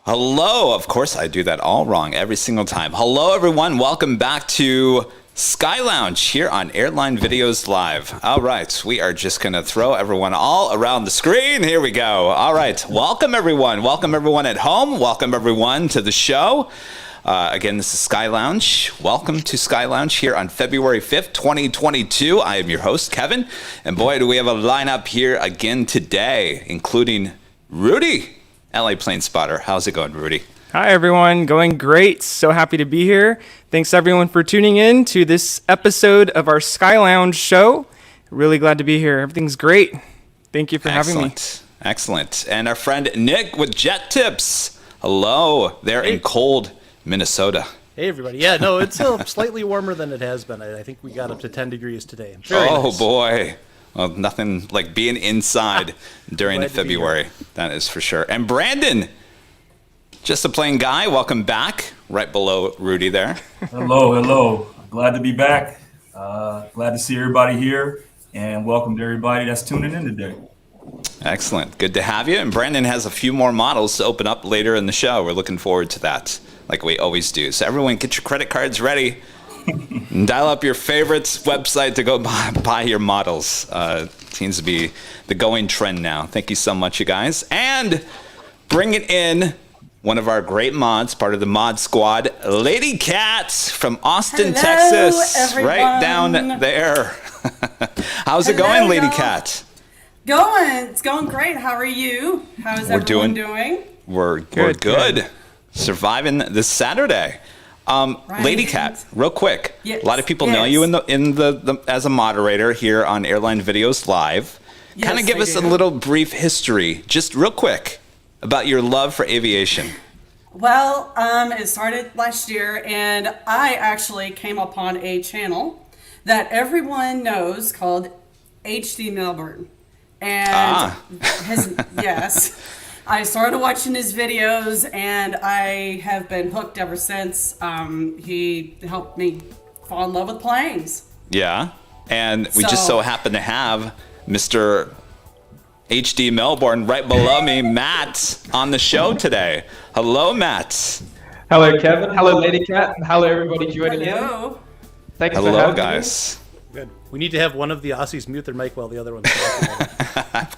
Hello. Of course, I do that all wrong every single time. Hello, everyone. Welcome back to Sky Lounge here on Airline Videos Live. All right. We are just going to throw everyone all around the screen. Here we go. All right. Welcome, everyone. Welcome, everyone at home. Welcome, everyone, to the show. Again, this is Sky Lounge. Welcome to Sky Lounge here on February 5th, 2022. I am your host, Kevin. And boy, do we have a lineup here again today, including Rudy, LA Plane Spotter. How's it going, Rudy? Hi, everyone. Going great. So happy to be here. Thanks, everyone, for tuning in to this episode of our Sky Lounge show. Really glad to be here. Everything's great. Thank you for having me. Excellent. And our friend Nick with Jet Tips. Hello there in cold Minnesota. Hey, everybody. Yeah, no, it's still slightly warmer than it has been. I think we got up to 10 degrees today. Very nice. Boy. Well, nothing like being inside during the February. That is for sure. And Brandon, just a plain guy. Welcome back. Right below Rudy there. Hello. Glad to be back. Glad to see everybody here. And welcome to everybody that's tuning in today. Excellent. Good to have you. And Brandon has a few more models to open up later in the show. We're looking forward to that, like we always do. So everyone get your credit cards ready and dial up your favorite website to go buy your models. Seems to be the going trend now. Thank you so much, you guys. And bringing in one of our great mods, part of the mod squad, Lady Cat from Austin, Texas. Everyone. Right down there. How's it going, Lady Cat? It's going great. How are you? How's everyone doing? We're good. Surviving this Saturday. Right. Lady Cat, real quick. Yes. A lot of people know you in the as a moderator here on Airline Videos Live. Kind of give us a little brief history, just real quick, about your love for aviation. Well, it started last year, and I actually came upon a channel that everyone knows called HD Melbourne. And yes, I started watching his videos, and I have been hooked ever since. He helped me fall in love with planes. Yeah, and we just so happen to have Mr. HD Melbourne right below me, Matt, on the show today. Hello, Matt. Hello, Kevin. Hello, Lady Cat. Hello, everybody joining in. Thanks for having guys. Good. We need to have one of the Aussies mute their mic while the other one's talking.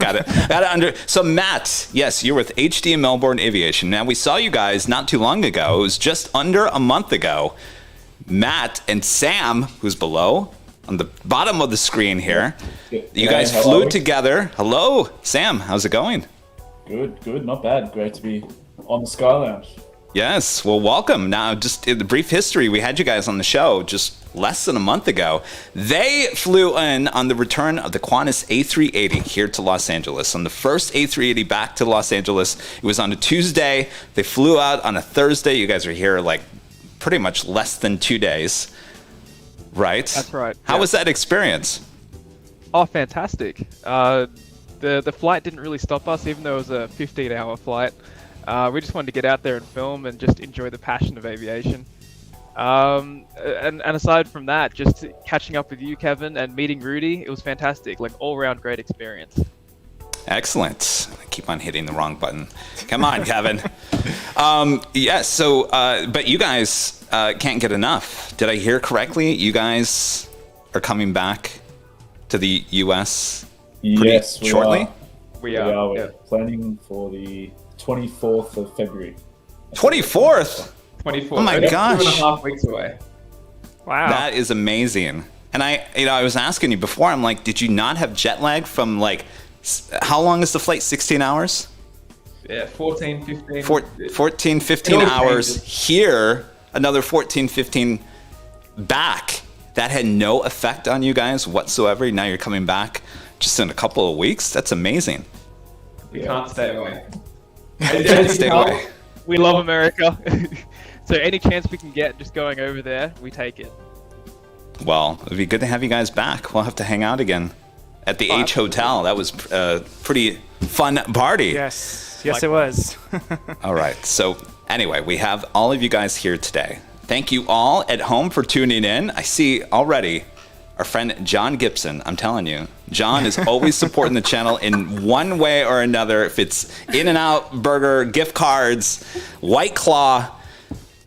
Got it. So Matt, yes, you're with HD Melbourne Aviation. Now we saw you guys not too long ago. It was just under a month ago. Matt and Sam, who's below on the bottom of the screen here, you guys flew together. Hello, Sam. How's it going? Good. Not bad. Great to be on the Sky Lounge. Yes. Well, welcome. Now, just in the brief history, we had you guys on the show just less than a month ago. They flew in on the return of the Qantas A380 here to Los Angeles. On the first A380 back to Los Angeles, it was on a Tuesday. They flew out on a Thursday. You guys are here like pretty much less than 2 days, right? That's right. How was that experience? Oh, fantastic. The flight didn't really stop us, even though it was a 15-hour flight. We just wanted to get out there and film and just enjoy the passion of aviation. And aside from that, just catching up with you, Kevin, and meeting Rudy, it was fantastic. Like, all-round great experience. Excellent. I keep on hitting the wrong button. Come on, Kevin. But you guys can't get enough. Did I hear correctly? You guys are coming back to the U.S. Yes, shortly? We are. We're planning for the 24th of February. 24th? 24th. Oh my gosh. 2.5 weeks away. Wow. That is amazing. And I was asking you before, I'm like, did you not have jet lag from how long is the flight? 16 hours? Yeah, 14, 15. 14, 15 hours here, another 14, 15 back. That had no effect on you guys whatsoever. Now you're coming back just in a couple of weeks. That's amazing. We can't stay away. Stay away. We love America. So any chance we can get just going over there, we take it. Well, it'd be good to have you guys back. We'll have to hang out again at the H Hotel. That was a pretty fun party. Yes, it was. All right. So anyway, we have all of you guys here today. Thank you all at home for tuning in. I see already our friend John Gibson. I'm telling you, John is always supporting the channel in one way or another. If it's In-N-Out Burger, gift cards, White Claw,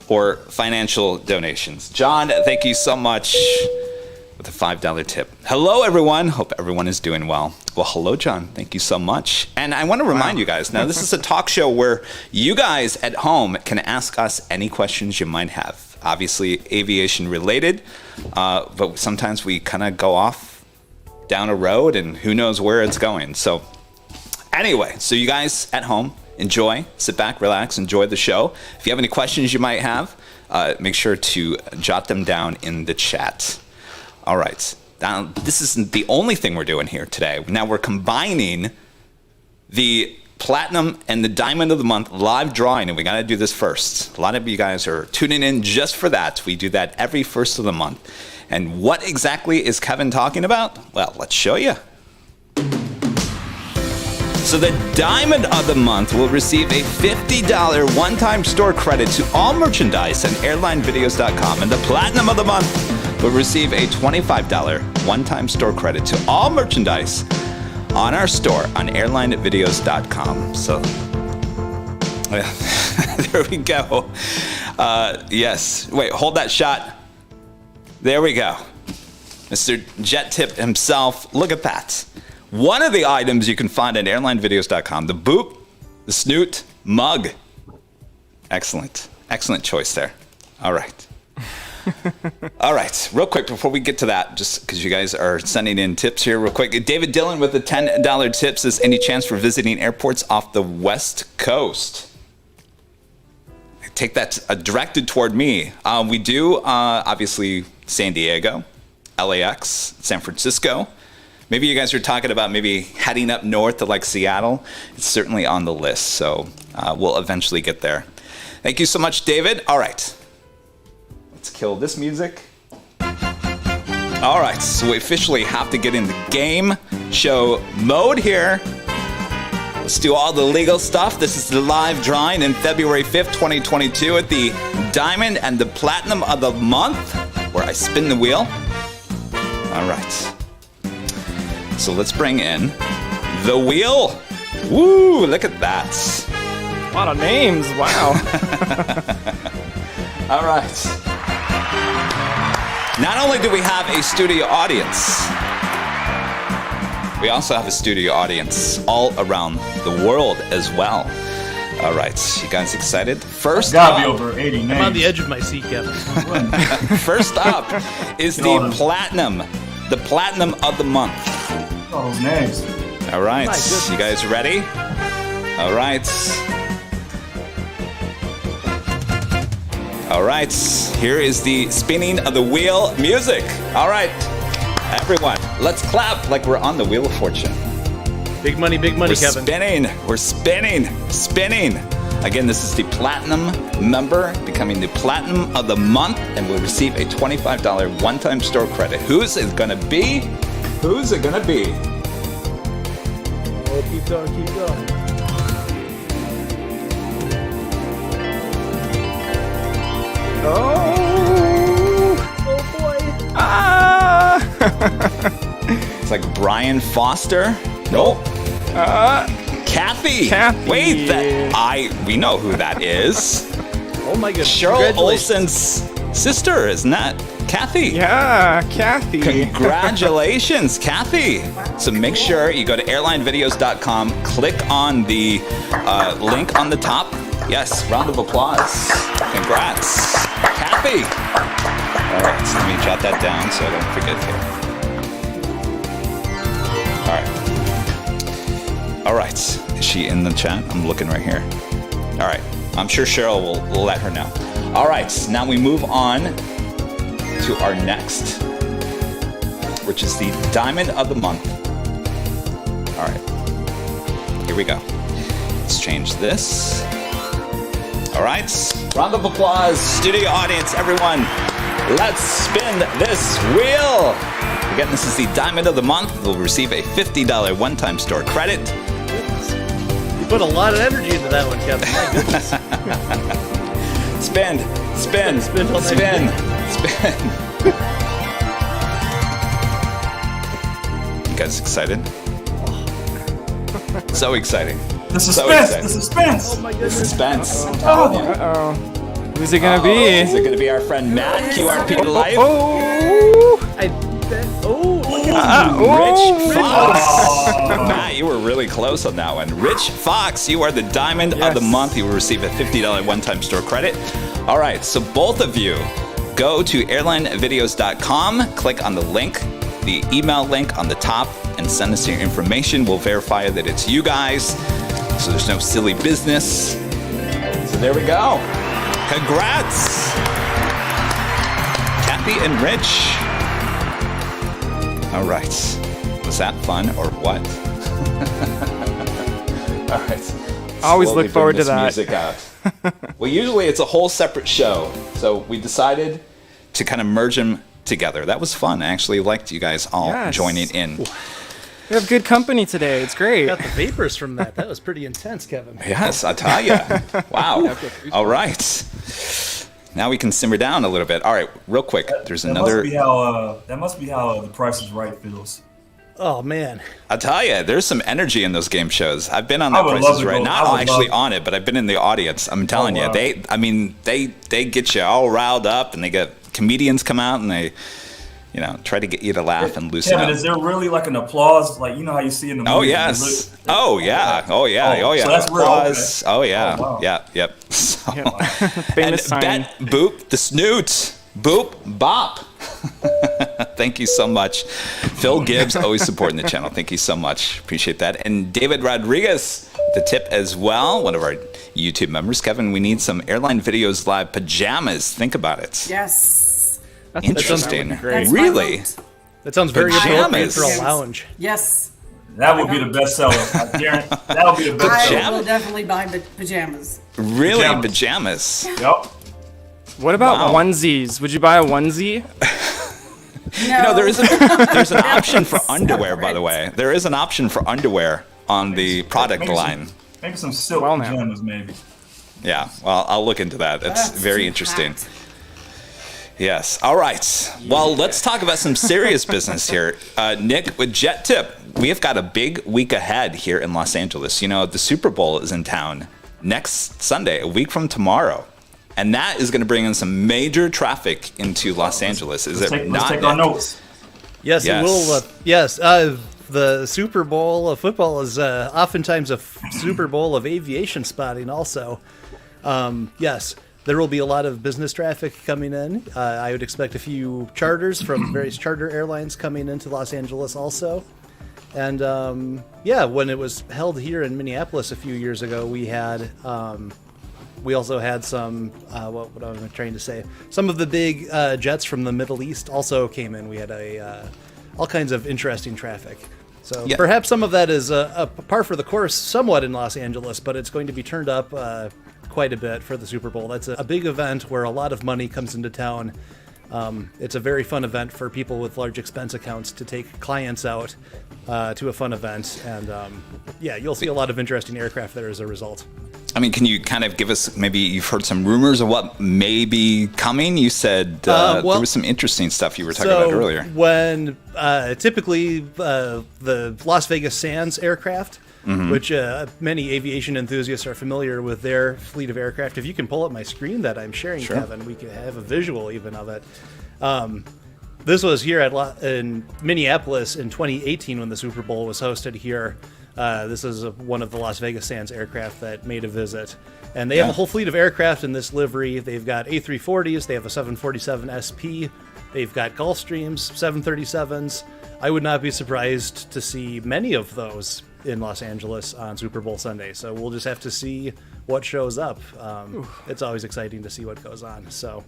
or financial donations. John, thank you so much with a $5 tip. Hello, everyone. Hope everyone is doing well. Well, hello, John. Thank you so much. And I want to remind you guys, now this is a talk show where you guys at home can ask us any questions you might have. Obviously, aviation related, but sometimes we kind of go off down a road and who knows where it's going. So anyway, so you guys at home, enjoy, sit back, relax, enjoy the show. If you have any questions you might have, make sure to jot them down in the chat. All right. Now, this isn't the only thing we're doing here today. Now we're combining the Platinum and the Diamond of the Month live drawing, and we got to do this first. A lot of you guys are tuning in just for that. We do that every first of the month. And what exactly is Kevin talking about? Well, let's show you. So the Diamond of the Month will receive a $50 one-time store credit to all merchandise on airlinevideos.com. And the Platinum of the Month will receive a $25 one-time store credit to all merchandise on our store on airlinevideos.com. So there we go. Yes. Wait, hold that shot. There we go. Mr. Jet Tip himself. Look at that. One of the items you can find at airlinevideos.com, the boop, the snoot, mug. Excellent. Excellent choice there. All right. All right. Real quick before we get to that, just because you guys are sending in tips here real quick. David Dillon with the $10 tip says, any chance for visiting airports off the West Coast? Take that directed toward me. We do, obviously, San Diego, LAX, San Francisco. Maybe you guys are talking about maybe heading up north to like Seattle. It's certainly on the list, so we'll eventually get there. Thank you so much, David. All right, let's kill this music. All right, so we officially have to get in the game show mode here. Let's do all the legal stuff. This is the live drawing in February 5th, 2022 at the Diamond and the Platinum of the Month, where I spin the wheel. All right. So let's bring in the wheel. Woo, look at that. A lot of names, wow. All right. Not only do we have a studio audience, we also have a studio audience all around the world as well. All right, you guys excited? First Gotta be up, over 80 names. I'm on the edge of my seat, Kevin. first up is the Platinum of the Month. All those names. All right, My goodness. you guys ready? All right. All right, here is the spinning of the wheel music. All right, everyone, let's clap like we're on the Wheel of Fortune. Big money, We're Kevin. spinning. We're spinning. Again, this is the Platinum member becoming the Platinum of the Month and will receive a $25 one-time store credit. Who's it gonna be? Who's it gonna be? Oh, keep going. Oh, Oh boy. ah. It's like Brian Foster. Nope. Kathy. Kathy. Wait, we know who that is. Oh my goodness. Cheryl Congratulations. Olsen's sister, isn't that Kathy? Yeah, Kathy. Congratulations, Kathy. So make sure you go to airlinevideos.com, click on the link on the top. Yes, round of applause. Congrats, Kathy. All right, so let me jot that down so I don't forget here. All right, is she in the chat? I'm looking right here. All right, I'm sure Cheryl will let her know. All right, now we move on to our next, which is the Diamond of the Month. All right, here we go. Let's change this. All right, round of applause, studio audience, everyone. Let's spin this wheel. Again, this is the Diamond of the Month. We'll receive a $50 one-time store credit. You put a lot of energy into that one, Kevin. My goodness. Spin. You guys excited? So exciting. The So suspense. exciting. The suspense. Oh my The goodness. suspense. I'm telling you. Uh-oh. Who's it gonna Is be? it going to be our friend Matt, QRP Life? Oh! I bet. Oh, look at Rich Fox. Matt, you were really close on that one. Rich Fox, you are the diamond of the Yes. month. You will receive a $50 one-time store credit. All right, so both of you go to airlinevideos.com, click on the link, the email link on the top, and send us your information. We'll verify that it's you guys, so there's no silly business. So there we go. Congrats, Kathy and Rich. All right. Was that fun or what? All right. Always Slowly look forward bring to this that. Music out. Well, usually it's a whole separate show, so we decided to kind of merge them together. That was fun. I actually liked you guys all Yes. joining in. We have good company today. It's great. got the vapors from that. That was pretty intense, Kevin. Yes, I tell you. Wow. All right. Now we can simmer down a little bit. All right, real quick. There's That another. must be how The Price is Right feels. Oh man. I tell you, there's some energy in those game shows. I've been on that I would Price love is to Right. go. Not I would actually love- on it, but I've been in the audience. I'm telling wow. you, they get you all riled up, and they get comedians come out and they, try to get you to laugh and loosen Kevin, up. is there really like an applause, like you know how you see in the movie? Oh yes. Oh yeah. Oh yeah. Oh yeah. So that's real, Applause. okay. Oh yeah. Oh, wow. Yeah. Yep. So, Famous and sign. Bet Boop the Snoot. Boop Bop. Thank you so much. Phil Gibbs, always supporting the channel. Thank you so much. Appreciate that. And David Rodriguez, the tip as well. One of our YouTube members. Kevin, we need some Airline Videos Live pajamas. Think about it. Yes. That's Interesting. That would be great. That's my Really? vote. That sounds very appropriate Pajamas. for a lounge. Yes. That would be the best seller. I guarantee that would be the best I seller. Pajama- will definitely buy pajamas. Really? Pajamas. Pajamas. Yep. What about Wow. onesies? Would you buy a onesie? No. There's an option for underwear, by the way. There is an option for underwear on the product Maybe line. Maybe some silk Well, now. pajamas, maybe. Yeah, well, I'll look into that. That's very too interesting. packed. Yes. All right. Well, let's talk about some serious business here. Nick, with Jet Tip, we have got a big week ahead here in Los Angeles. The Super Bowl is in town next Sunday, a week from tomorrow. And that is going to bring in some major traffic into Los Angeles. Is it Let's not? take our Nick? notes. Yes, Yes. it will. Yes, the Super Bowl of football is oftentimes a Super Bowl of aviation spotting. Also, yes, there will be a lot of business traffic coming in. I would expect a few charters from various charter airlines coming into Los Angeles also. And when it was held here in Minneapolis a few years ago, we had. We also had some, what am I trying to say? Some of the big jets from the Middle East also came in. We had all kinds of interesting traffic. So Yeah. perhaps some of that is a par for the course somewhat in Los Angeles, but it's going to be turned up quite a bit for the Super Bowl. That's a big event where a lot of money comes into town. It's a very fun event for people with large expense accounts to take clients out to a fun event. And you'll see a lot of interesting aircraft there as a result. I mean, can you kind of give us, maybe you've heard some rumors of what may be coming? You said there was some interesting stuff you were talking about earlier. When typically the Las Vegas Sands aircraft, which many aviation enthusiasts are familiar with their fleet of aircraft. If you can pull up my screen that I'm sharing, Sure. Kevin, we can have a visual even of it. This was here in Minneapolis in 2018 when the Super Bowl was hosted here. This is one of the Las Vegas Sands aircraft that made a visit. And they have a whole fleet of aircraft in this livery. They've got A340s, they have a 747 SP, they've got Gulfstreams, 737s. I would not be surprised to see many of those in Los Angeles on Super Bowl Sunday. So we'll just have to see what shows up. It's always exciting to see what goes on. So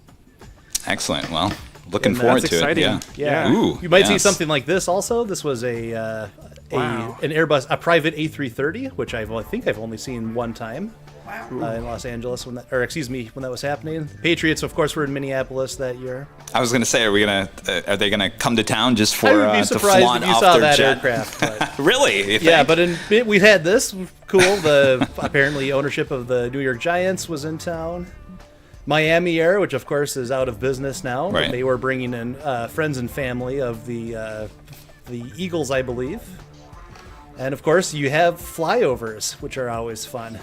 Excellent. Well, looking And forward that's to exciting. it. yeah, Ooh, you might see yes. something like this also. This was an Airbus, a private A330, which I think I've only seen one time. Wow. In Los Angeles when that was happening. Patriots, of course, were in Minneapolis that year. I was going to say, are they going to come to town just for I would be to surprised flaunt if you off saw their that jet? aircraft. But Really? You yeah, think? but we had this cool. The apparently ownership of the New York Giants was in town. Miami Air, which of course is out of business now, Right. but they were bringing in friends and family of the the Eagles, I believe. And of course, you have flyovers, which are always fun.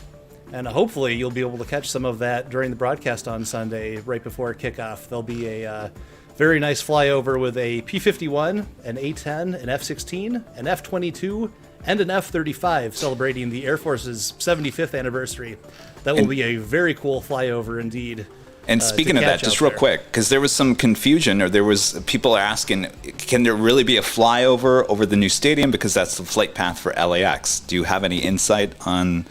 And hopefully you'll be able to catch some of that during the broadcast on Sunday, right before kickoff. There'll be a very nice flyover with a P-51, an A-10, an F-16, an F-22, and an F-35 celebrating the Air Force's 75th anniversary. That will be a very cool flyover indeed. And speaking of that, just real quick, because there was some confusion, or there was people asking, can there really be a flyover over the new stadium because that's the flight path for LAX? Do you have any insight on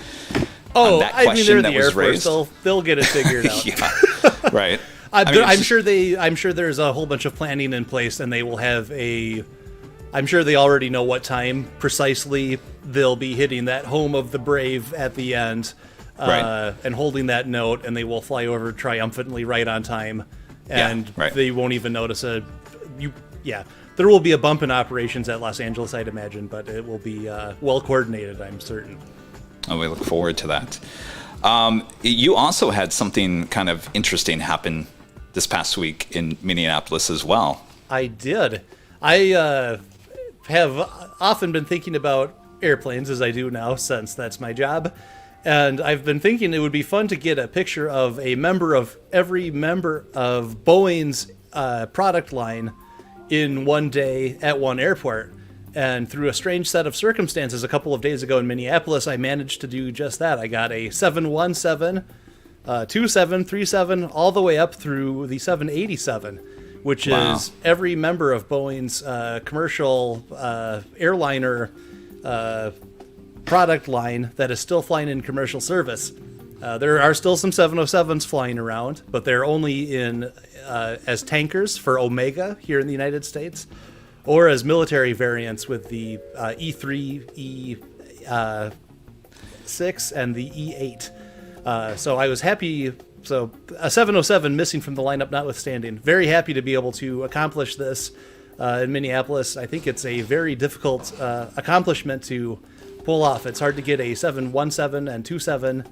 that question that was raised? They'll get it figured out. Yeah, right. I'm sure there's a whole bunch of planning in place, and they will have I'm sure they already know what time precisely they'll be hitting that home of the brave at the end. Right. And holding that note, and they will fly over triumphantly right on time, and they won't even notice there will be a bump in operations at Los Angeles, I'd imagine, but it will be well coordinated, I'm certain. Oh, we look forward to that. You also had something kind of interesting happen this past week in Minneapolis as well. I did. I have often been thinking about airplanes, as I do now, since that's my job. And I've been thinking it would be fun to get a picture of every member of Boeing's product line in one day at one airport. And through a strange set of circumstances, a couple of days ago in Minneapolis, I managed to do just that. I got a 717, 27, 37, all the way up through the 787, which is every member of Boeing's commercial airliner product line that is still flying in commercial service. There are still some 707s flying around, but they're only in as tankers for Omega here in the United States, or as military variants with the E3, E6, and the E8. So I was happy. So a 707 missing from the lineup notwithstanding, very happy to be able to accomplish this in Minneapolis. I think it's a very difficult accomplishment to pull off. It's hard to get a 717 and 27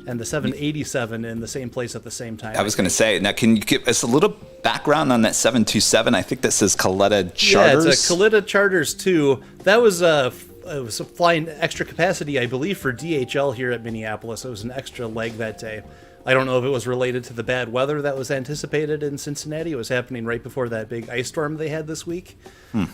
and the 787 in the same place at the same time. I was going to say, now can you give us a little background on that 727? I think this is Kalitta Charters. Yeah, it's a Kalitta Charters 2. That was it was flying extra capacity, I believe, for DHL here at Minneapolis. It was an extra leg that day. I don't know if it was related to the bad weather that was anticipated in Cincinnati. It was happening right before that big ice storm they had this week,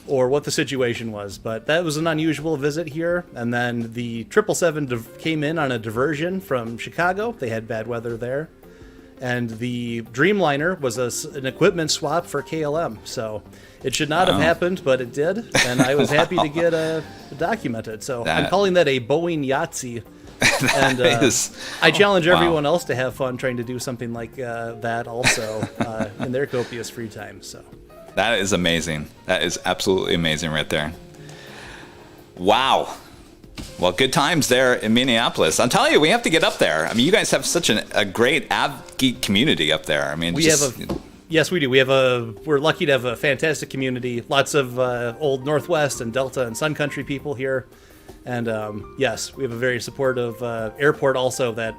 or what the situation was. But that was an unusual visit here. And then the 777 came in on a diversion from Chicago. They had bad weather there. And the Dreamliner was an equipment swap for KLM. So it should not have happened, but it did. And I was happy to get documented. So I'm calling that a Boeing Yahtzee. And I challenge everyone else to have fun trying to do something like that also in their copious free time. So that is amazing. That is absolutely amazing right there. Wow. Well, good times there in Minneapolis. I'm telling you, we have to get up there. I mean, you guys have such a great Av Geek community up there. I mean, yes, we do. We're lucky to have a fantastic community. Lots of old Northwest and Delta and Sun Country people here. And yes, we have a very supportive airport also that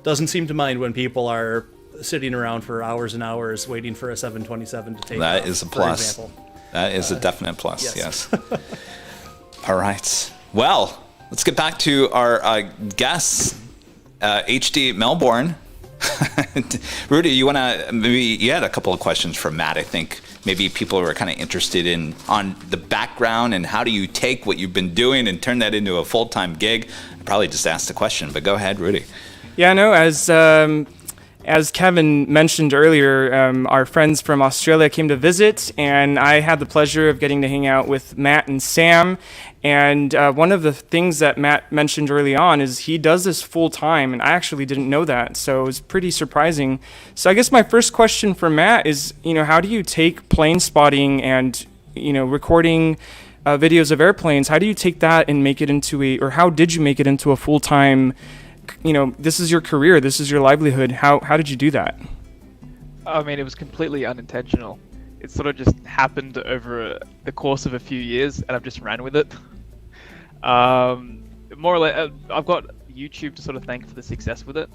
doesn't seem to mind when people are sitting around for hours and hours waiting for a 727 to take off. That is a plus. For example. That is a definite plus, yes. All right. Well, let's get back to our guests, HD Melbourne. Rudy, you had a couple of questions for Matt, I think. Maybe people were kind of interested on the background and how do you take what you've been doing and turn that into a full-time gig. I probably just asked the question, but go ahead, Rudy. Yeah, no, as Kevin mentioned earlier, our friends from Australia came to visit, and I had the pleasure of getting to hang out with Matt and Sam. And one of the things that Matt mentioned early on is he does this full time, and I actually didn't know that, so it was pretty surprising. So I guess my first question for Matt is, how do you take plane spotting and, recording videos of airplanes? How do you take that and make it into or how did you make it into a full time? This is your career, this is your livelihood. How did you do that? I mean, it was completely unintentional. It sort of just happened over the course of a few years, and I've just ran with it. More or less, I've got YouTube to sort of thank for the success with it,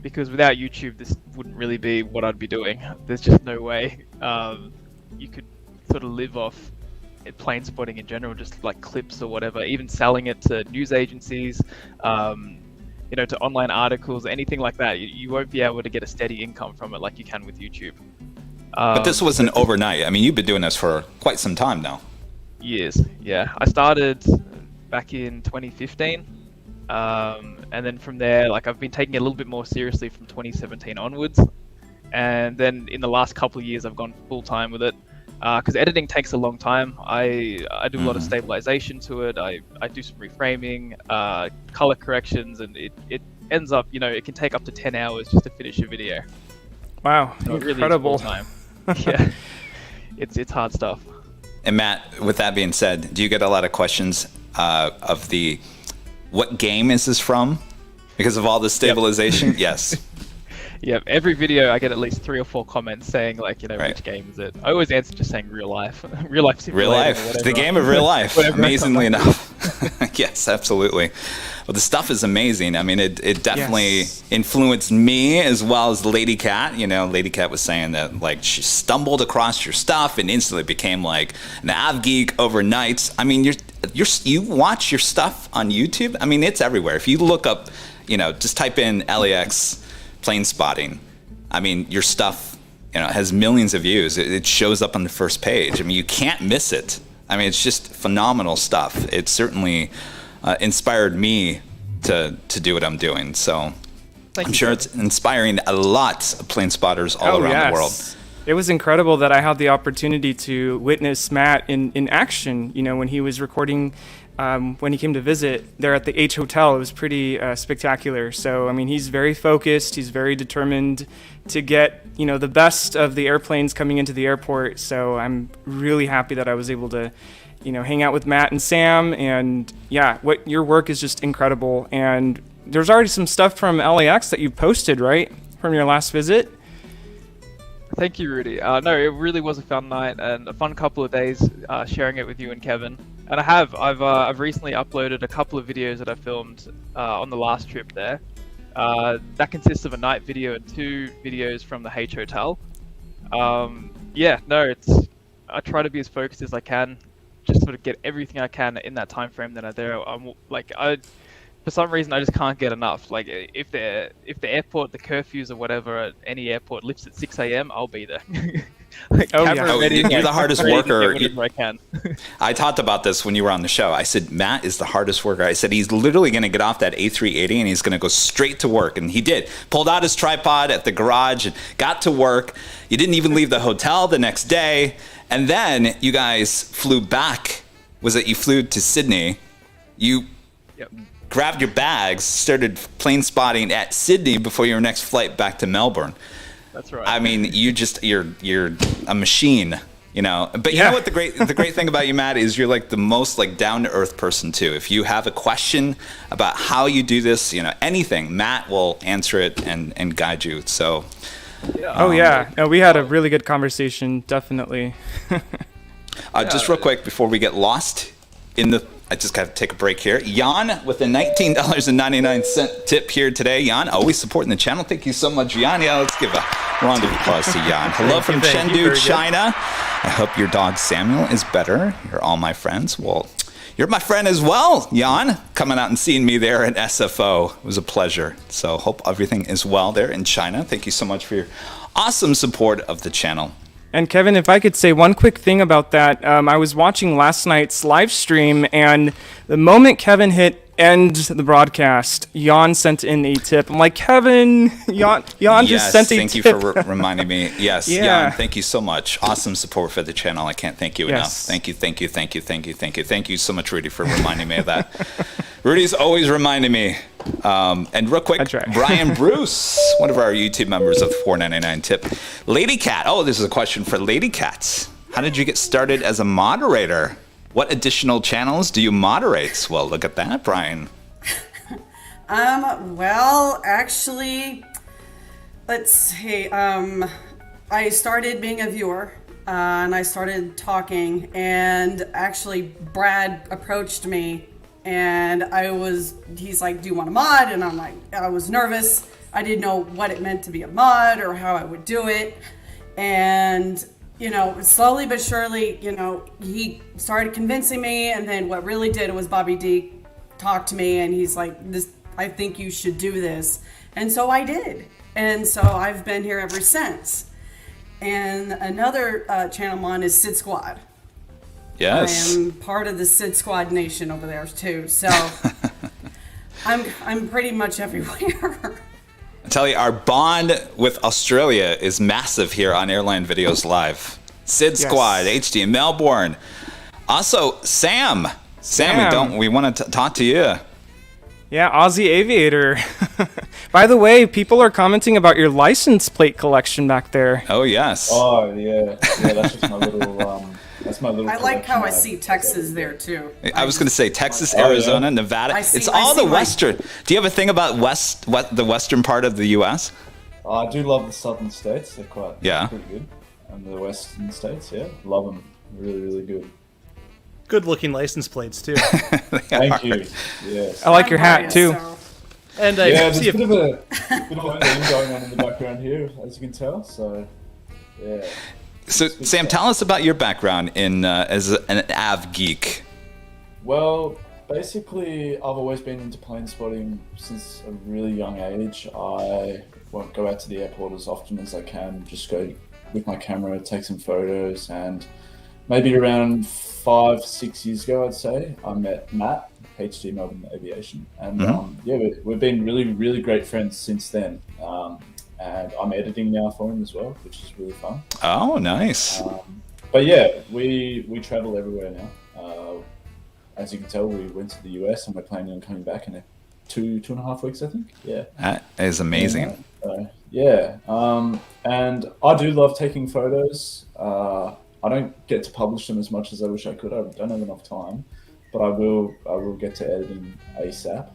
because without YouTube, this wouldn't really be what I'd be doing. There's just no way you could sort of live off plane spotting in general, just like clips or whatever, even selling it to news agencies, to online articles, anything like that. You won't be able to get a steady income from it like you can with YouTube. But this wasn't overnight. I mean, you've been doing this for quite some time now. Years, yeah. I started back in 2015. And then from there, like I've been taking it a little bit more seriously from 2017 onwards. And then in the last couple of years, I've gone full time with it. Because editing takes a long time. I do a lot of stabilization to it. I do some reframing, color corrections, and it ends up, it can take up to 10 hours just to finish a video. Wow, So incredible. It really is full time. Yeah, it's hard stuff. And Matt, with that being said, do you get a lot of questions of what game is this from? Because of all the stabilization? Yep. Yes. Yeah, every video I get at least 3 or 4 comments saying like, Right. which game is it? I always answer just saying real life. Real life simulator. Real life. Or whatever. The game of real life. Whatever. Amazingly enough. Yes, absolutely. Well, the stuff is amazing. I mean, it definitely influenced me as well as Lady Cat. Lady Cat was saying that like she stumbled across your stuff and instantly became like an av geek overnight. I mean, you watch your stuff on YouTube. I mean, it's everywhere. If you look up, just type in LAX plane spotting. I mean, your stuff, has millions of views. It shows up on the first page. I mean, you can't miss it. I mean, it's just phenomenal stuff. It certainly inspired me to do what I'm doing. So I'm sure it's inspiring a lot of plane spotters all around the world. It was incredible that I had the opportunity to witness Matt in action, when he was recording, when he came to visit there at the H Hotel. It was pretty spectacular. So, I mean, he's very focused. He's very determined to get, the best of the airplanes coming into the airport. So I'm really happy that I was able to, hang out with Matt and Sam. And yeah, your work is just incredible. And there's already some stuff from LAX that you've posted, right? From your last visit? Thank you, Rudy. No, it really was a fun night and a fun couple of days sharing it with you and Kevin. And I've recently uploaded a couple of videos that I filmed on the last trip there. That consists of a night video and 2 videos from the H Hotel. I try to be as focused as I can, just sort of get everything I can in that time frame that I'm there. For some reason, I just can't get enough. Like, if the airport, the curfews or whatever at any airport lifts at 6 a.m., I'll be there. You're the hardest worker. Whatever I can. I talked about this when you were on the show. I said, Matt is the hardest worker. I said, he's literally going to get off that A380 and he's going to go straight to work. And he did. Pulled out his tripod at the garage and got to work. You didn't even leave the hotel the next day. And then you guys flew back. You flew to Sydney. You grabbed your bags, started plane spotting at Sydney before your next flight back to Melbourne. That's right. I mean, you're a machine, But you know what the great thing about you, Matt, is you're like the most like down to earth person too. If you have a question about how you do this, anything, Matt will answer it and guide you. So. No, we had a really good conversation, definitely. Just real quick before we get lost I just got to take a break here. Jan with a $19.99 tip here today. Jan, always supporting the channel. Thank you so much, Jan. Yeah, let's give a round of applause to Jan. Hello from Chengdu, China. I hope your dog Samuel is better. You're all my friends. Well, you're my friend as well, Jan. Coming out and seeing me there at SFO. It was a pleasure. So hope everything is well there in China. Thank you so much for your awesome support of the channel. And Kevin, if I could say one quick thing about that, I was watching last night's live stream, and the moment Kevin hit end the broadcast, Jan sent in a tip. I'm like, Kevin, Jan just sent a tip. Thank you for reminding me. Yes, Yeah. Jan, thank you so much. Awesome support for the channel. I can't thank you enough. Yes. Thank you. Thank you so much, Rudy, for reminding me of that. Rudy's always reminding me. And real quick, Brian Bruce, one of our YouTube members of the $4.99 tip. Lady Cat. Oh, this is a question for Lady Cat. How did you get started as a moderator? What additional channels do you moderate? Well, look at that, Brian. Well, actually, let's see. I started being a viewer, and I started talking, and actually Brad approached me, and he's like, do you want a mod? And I'm like, I was nervous. I didn't know what it meant to be a mod or how I would do it. And slowly but surely, he started convincing me. And then what really did was Bobby D talked to me and he's like, I think you should do this. And so I did. And so I've been here ever since. And another channel I'm on is Sid Squad. Yes. I am part of the Sid Squad nation over there too. So I'm pretty much everywhere. I tell you, our bond with Australia is massive here on Airline Videos Live. Sid Squad, HD in Melbourne. Also, Sam, we want to talk to you. Yeah, Aussie Aviator. By the way, people are commenting about your license plate collection back there. Oh, yes. Oh, yeah. That's just my little... That's my little. I like how I see Texas there too. I was going to say Texas, Arizona, Nevada. It's all the western. Do you have a thing about the western part of the U.S.? I do love the southern states. They're pretty good. And the western states, love them. Really, really good. Good-looking license plates too. Thank you. Yes. I like your hat too. And there's a bit of a theme going on in the background here, as you can tell. So, yeah. So, Sam, tell us about your background as an av geek. Well, basically, I've always been into plane spotting since a really young age. I won't go out to the airport as often as I can, just go with my camera, take some photos, and maybe around 5-6 years ago, I'd say, I met Matt, HD Melbourne Aviation, and we've been really, really great friends since then. And I'm editing now for him as well, which is really fun. Oh, nice. But yeah, we travel everywhere now. As you can tell, we went to the US and we're planning on coming back in 2.5 weeks, I think. Yeah. That is amazing. And I do love taking photos. I don't get to publish them as much as I wish I could. I don't have enough time, but I will get to editing ASAP.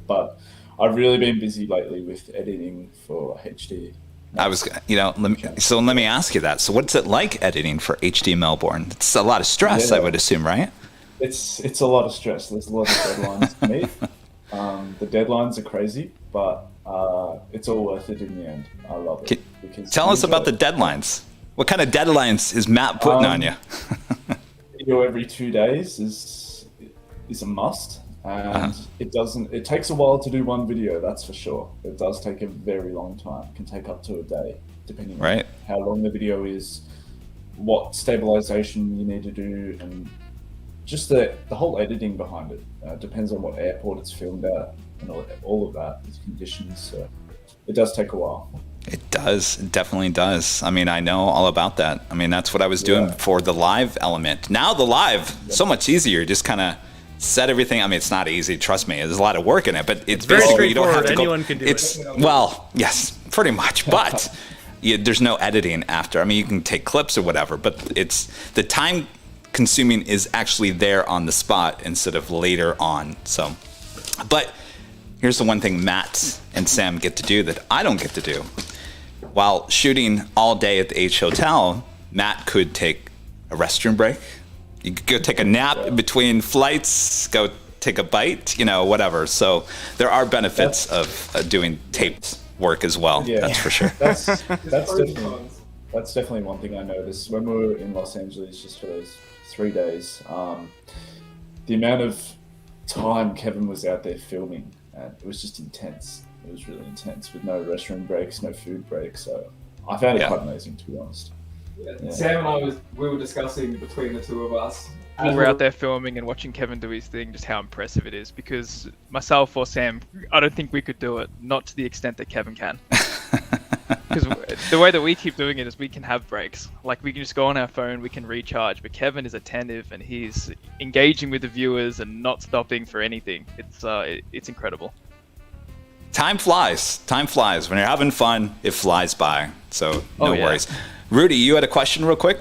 But I've really been busy lately with editing for HD. I was, let me ask you that. So what's it like editing for HD Melbourne? It's a lot of stress, I would assume, right? It's a lot of stress. There's a lot of deadlines to meet. The deadlines are crazy, but it's all worth it in the end. I love it. Tell us about the deadlines. What kind of deadlines is Matt putting on you? Video every 2 days is a must. And it takes a while to do one video, that's for sure. It does take a very long time. It can take up to a day, depending on how long the video is, what stabilization you need to do, and just the whole editing behind it. Depends on what airport it's filmed at, and all of that, the conditions. So it does take a while. It does. It definitely does. I mean, I know all about that. I mean, that's what I was doing for the live element. Now the live, so much easier. Just kind of set everything. I mean, it's not easy. Trust me. There's a lot of work in it, but it's very basically you don't have to Anyone go. can do it. Well, yes, pretty much. But there's no editing after. I mean, you can take clips or whatever, but it's the time consuming is actually there on the spot instead of later on. So, but here's the one thing Matt and Sam get to do that I don't get to do. While shooting all day at the H Hotel, Matt could take a restroom break. You could go take a nap in between flights, go take a bite, whatever. So there are benefits of doing taped work as well. Yeah. That's for sure. That's definitely one thing I noticed when we were in Los Angeles just for those 3 days. The amount of time Kevin was out there filming, and it was just intense. It was really intense with no restroom breaks, no food breaks. So I found it quite amazing, to be honest. Yeah. Sam and we were discussing between the two of us. As we're out there filming and watching Kevin do his thing, just how impressive it is. Because myself or Sam, I don't think we could do it, not to the extent that Kevin can. Because the way that we keep doing it is we can have breaks. Like we can just go on our phone, we can recharge. But Kevin is attentive and he's engaging with the viewers and not stopping for anything. It's incredible. Time flies. Time flies. When you're having fun, it flies by. So no worries. Rudy, you had a question real quick?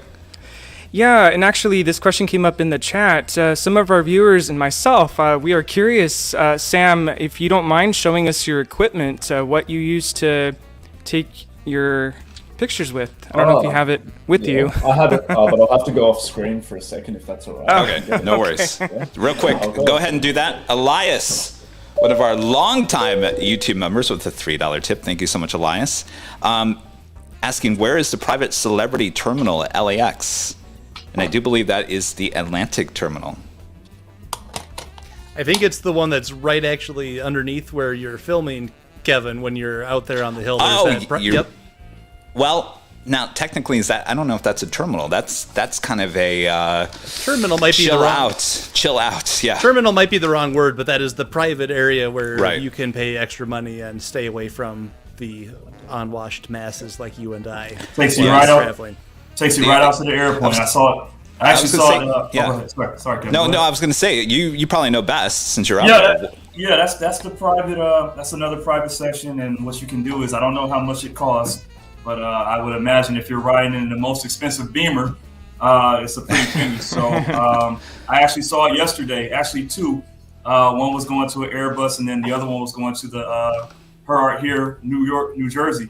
Yeah, and actually this question came up in the chat. Some of our viewers and myself, we are curious, Sam, if you don't mind showing us your equipment, what you use to take your pictures with. I don't know if you have it with you. I have it, but I'll have to go off screen for a second if that's all right. Okay, no worries. Real quick, go ahead and do that. Elias, one of our longtime YouTube members with a $3 tip. Thank you so much, Elias. asking, where is the private celebrity terminal at LAX? And I do believe that is the Atlantic terminal. I think it's the one that's right actually underneath where you're filming, Kevin, when you're out there on the hill. Yep. Well, now technically, is that? I don't know if that's a terminal. That's kind of a terminal. Might be the wrong. Chill out. Yeah. Terminal might be the wrong word, but that is the private area where you can pay extra money and stay away from the unwashed masses like you and I. Takes you right out. Takes you right out to the airport. I saw it. I actually saw it. Yeah. Sorry, Kevin. No, I was going to say you probably know best since you're out there. That's the private. That's another private section, and what you can do is I don't know how much it costs, but I would imagine if you're riding in the most expensive Beamer, it's a pretty penny. So I actually saw it yesterday. Actually, two. One was going to an Airbus, and then the other one was going to the Her here, New Jersey.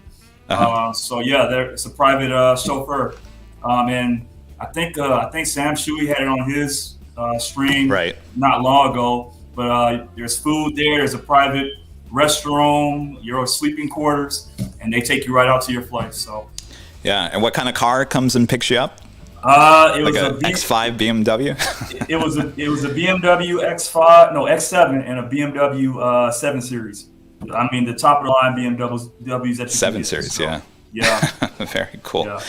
So it's a private chauffeur, and I think Sam Shuey had it on his stream not long ago. But there's food there. There's a private restroom, your sleeping quarters, and they take you right out to your flight. So, yeah. And what kind of car comes and picks you up? It was an X5 BMW. it was a BMW X7 and a BMW 7 Series. I mean, the top of the line BMWs that you 7 Series, so, yeah. Very cool. Yeah.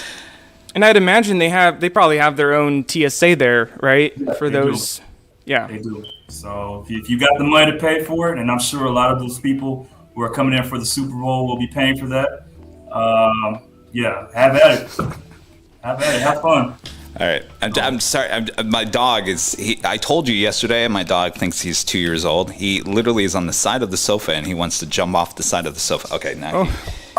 And I'd imagine they probably have their own TSA there, right? For those. Yeah. They do. So if you got the money to pay for it, and I'm sure a lot of those people who are coming in for the Super Bowl will be paying for that. Have at it. Have fun. All right. I'm sorry. My dog is. I told you yesterday. My dog thinks he's 2 years old. He literally is on the side of the sofa and he wants to jump off the side of the sofa. Okay, now he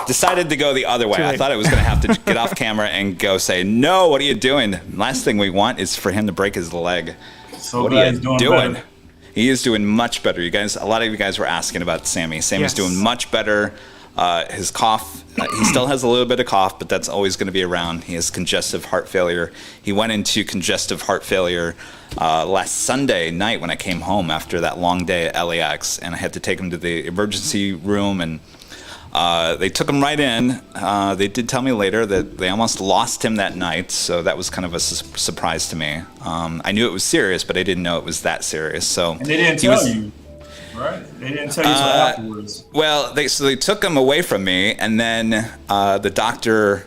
decided to go the other way. I thought I was going to have to get off camera and go say, "No, what are you doing?" Last thing we want is for him to break his leg. So what are you doing? He is doing much better. You guys, a lot of you guys were asking about Sammy. Sammy's doing much better. His cough, he still has a little bit of cough, but that's always going to be around. He has congestive heart failure. He went into congestive heart failure last Sunday night when I came home after that long day at LAX, and I had to take him to the emergency room, and they took him right in. They did tell me later that they almost lost him that night, so that was kind of a surprise to me. I knew it was serious, but I didn't know it was that serious. So and they didn't tell you. Right? They didn't tell you until afterwards. Well, they took him away from me, and then the doctor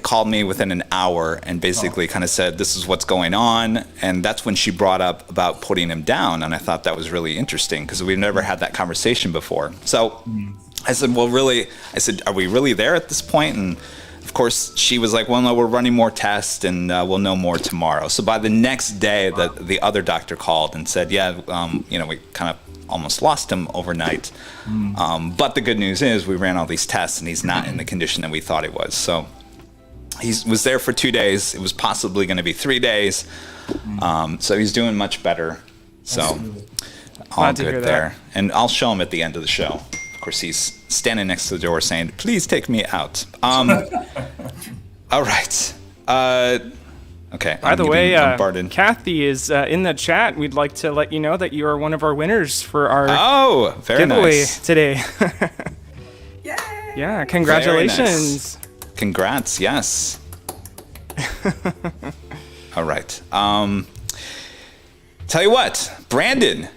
called me within an hour and basically kind of said, "This is what's going on." And that's when she brought up about putting him down, and I thought that was really interesting because we've never had that conversation before. So I said, "Well, really?" I said, "Are we really there at this point?" And of course, she was like, "Well, no, we're running more tests, and we'll know more tomorrow." So by the next day, the other doctor called and said, "Yeah, we kind of almost lost him overnight. But the good news is we ran all these tests, and he's not in the condition that we thought he was." So he was there for 2 days. It was possibly going to be 3 days. So he's doing much better. So all good there. And I'll show him at the end of the show. Of course, he's standing next to the door saying, "Please take me out." All right. Okay. By the way, Kathy is in the chat. We'd like to let you know that you are one of our winners for our giveaway today. Yay! Yeah, congratulations. Nice. Congrats, yes. All right. Tell you what, Brandon.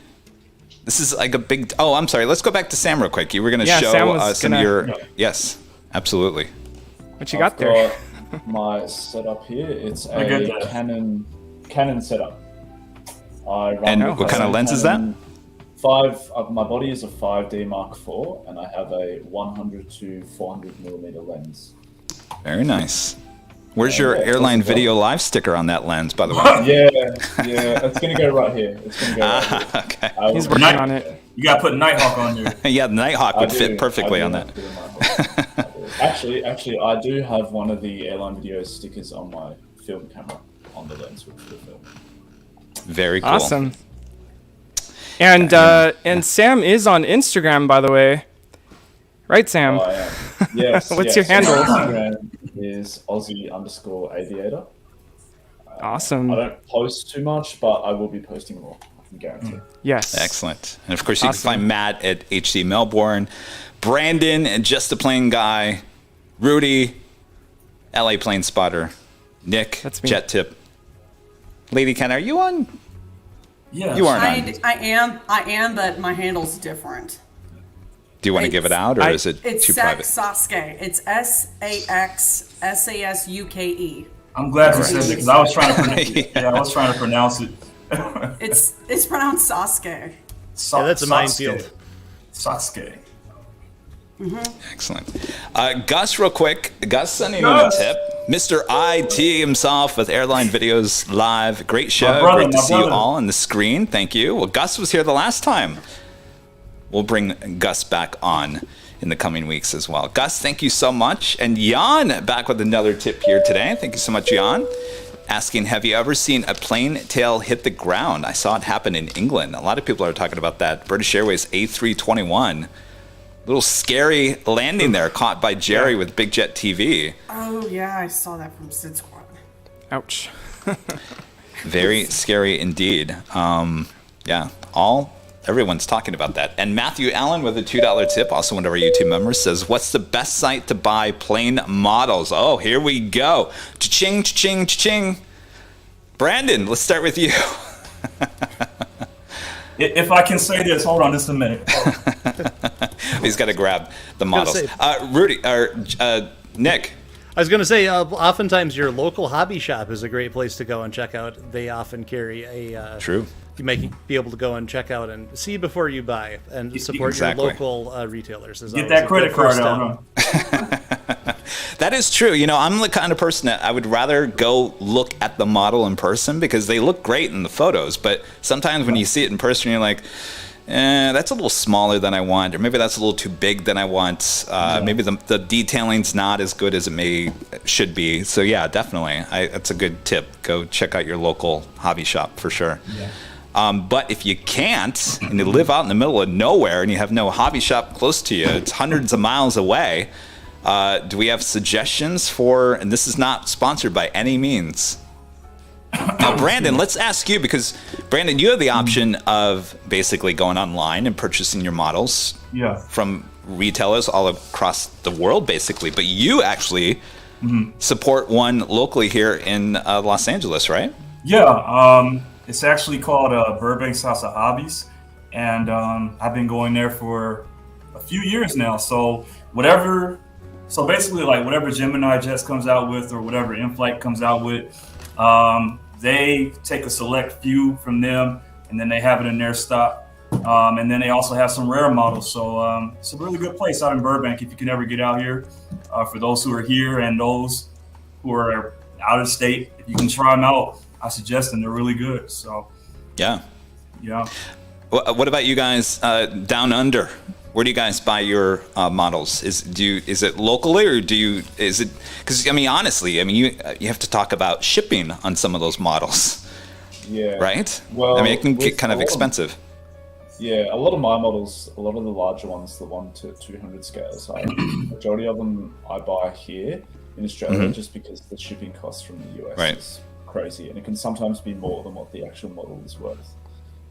This is like a big... Oh, I'm sorry. Let's go back to Sam real quick. You were going to show some of your... Yes, absolutely. What you got there? My setup here, it's a Canon setup. And what kind of lens is that? My body is a 5D Mark IV, and I have a 100 to 400 millimeter lens. Very nice. Where's your Airline Video Live sticker on that lens, by the way? Yeah, it's gonna go right here. Okay. He's working on it. You gotta put Nighthawk on there. Yeah, the Nighthawk would fit perfectly on that. Actually, I do have one of the Airline Video stickers on my film camera on the lens with the film. Very cool. Awesome. And Sam is on Instagram, by the way. Right, Sam? I am. Yes. What's your handle? Instagram is Aussie_aviator. Awesome. I don't post too much, but I will be posting more. I can guarantee. Yes. Excellent. And of course, you can find Matt at HD Melbourne, Brandon and Just a Plain Guy, Rudy LA Plane Spotter, Nick, That's me. Jet Tip. Lady Ken, are you on? Yeah. You aren't on. I am, but my handle's different. Do you want to give it out, or is it It's too private? Sasuke. It's SAXSASUKE. I'm glad you said it because I was trying to pronounce it. Yeah, I was trying to pronounce it. It's pronounced Sasuke. Yeah, that's a minefield. Sasuke. Excellent. Gus, real quick. Gus sending in a tip. Mr. IT himself with Airline Videos Live. Great show. Great to see you all on the screen. Thank you. Well, Gus was here the last time. We'll bring Gus back on in the coming weeks as well. Gus, thank you so much. And Jan back with another tip here today. Thank you so much, Jan. Asking, have you ever seen a plane tail hit the ground? I saw it happen in England. A lot of people are talking about that. British Airways A321. Little scary landing there, caught by Jerry with Big Jet TV. Oh yeah, I saw that from Sid Squad. Ouch. Very scary indeed. Everyone's talking about that. And Matthew Allen with a $2 tip, also one of our YouTube members, says, what's the best site to buy plane models? Oh, here we go. Cha-ching, cha-ching, cha-ching. Brandon, let's start with you. If I can say this, hold on just a minute. He's got to grab the models. Nick. I was going to say, oftentimes your local hobby shop is a great place to go and check out. They often carry a... True. You may be able to go and check out and see before you buy and support your local retailers. Get that credit card out. That is true. You know, I'm the kind of person that I would rather go look at the model in person because they look great in the photos. But sometimes when you see it in person, you're like, that's a little smaller than I want, or maybe that's a little too big than I want. Maybe the detailing's not as good as it should be. So yeah, definitely. That's a good tip. Go check out your local hobby shop for sure. Yeah. But if you can't, and you live out in the middle of nowhere and you have no hobby shop close to you, it's hundreds of miles away, do we have suggestions for, and this is not sponsored by any means. Now, Brandon, let's ask you, because, Brandon, you have the option of basically going online and purchasing your models from retailers all across the world, basically. But you actually support one locally here in Los Angeles, right? Yeah. It's actually called Burbank's House of Hobbies, and I've been going there for a few years now. So basically, like whatever Gemini Jets comes out with, or whatever In-Flight comes out with, they take a select few from them, and then they have it in their stock. And then they also have some rare models. So it's a really good place out in Burbank if you can ever get out here. For those who are here and those who are out of state, if you can try them out, I suggest them. They're really good. So, yeah. What about you guys down under? Where do you guys buy your models? Is it locally, or is it? Because honestly, you have to talk about shipping on some of those models. Yeah. Right. Well, it can get kind of expensive. Yeah, a lot of my models, a lot of the larger ones, the 1 to 200 scales, majority of them I buy here in Australia just because the shipping costs from the US is crazy, and it can sometimes be more than what the actual model is worth.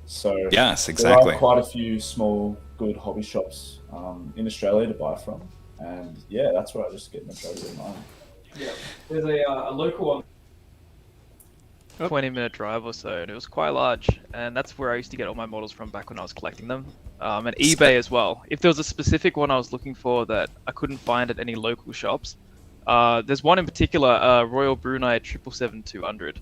So yes, exactly. There are quite a few small, good hobby shops in Australia to buy from, and yeah, that's where I just get majority of mine. Yeah, there's a local one. 20-minute drive or so, and it was quite large, and that's where I used to get all my models from back when I was collecting them. And eBay as well. If there was a specific one I was looking for that I couldn't find at any local shops, there's one in particular, Royal Brunei 777-200.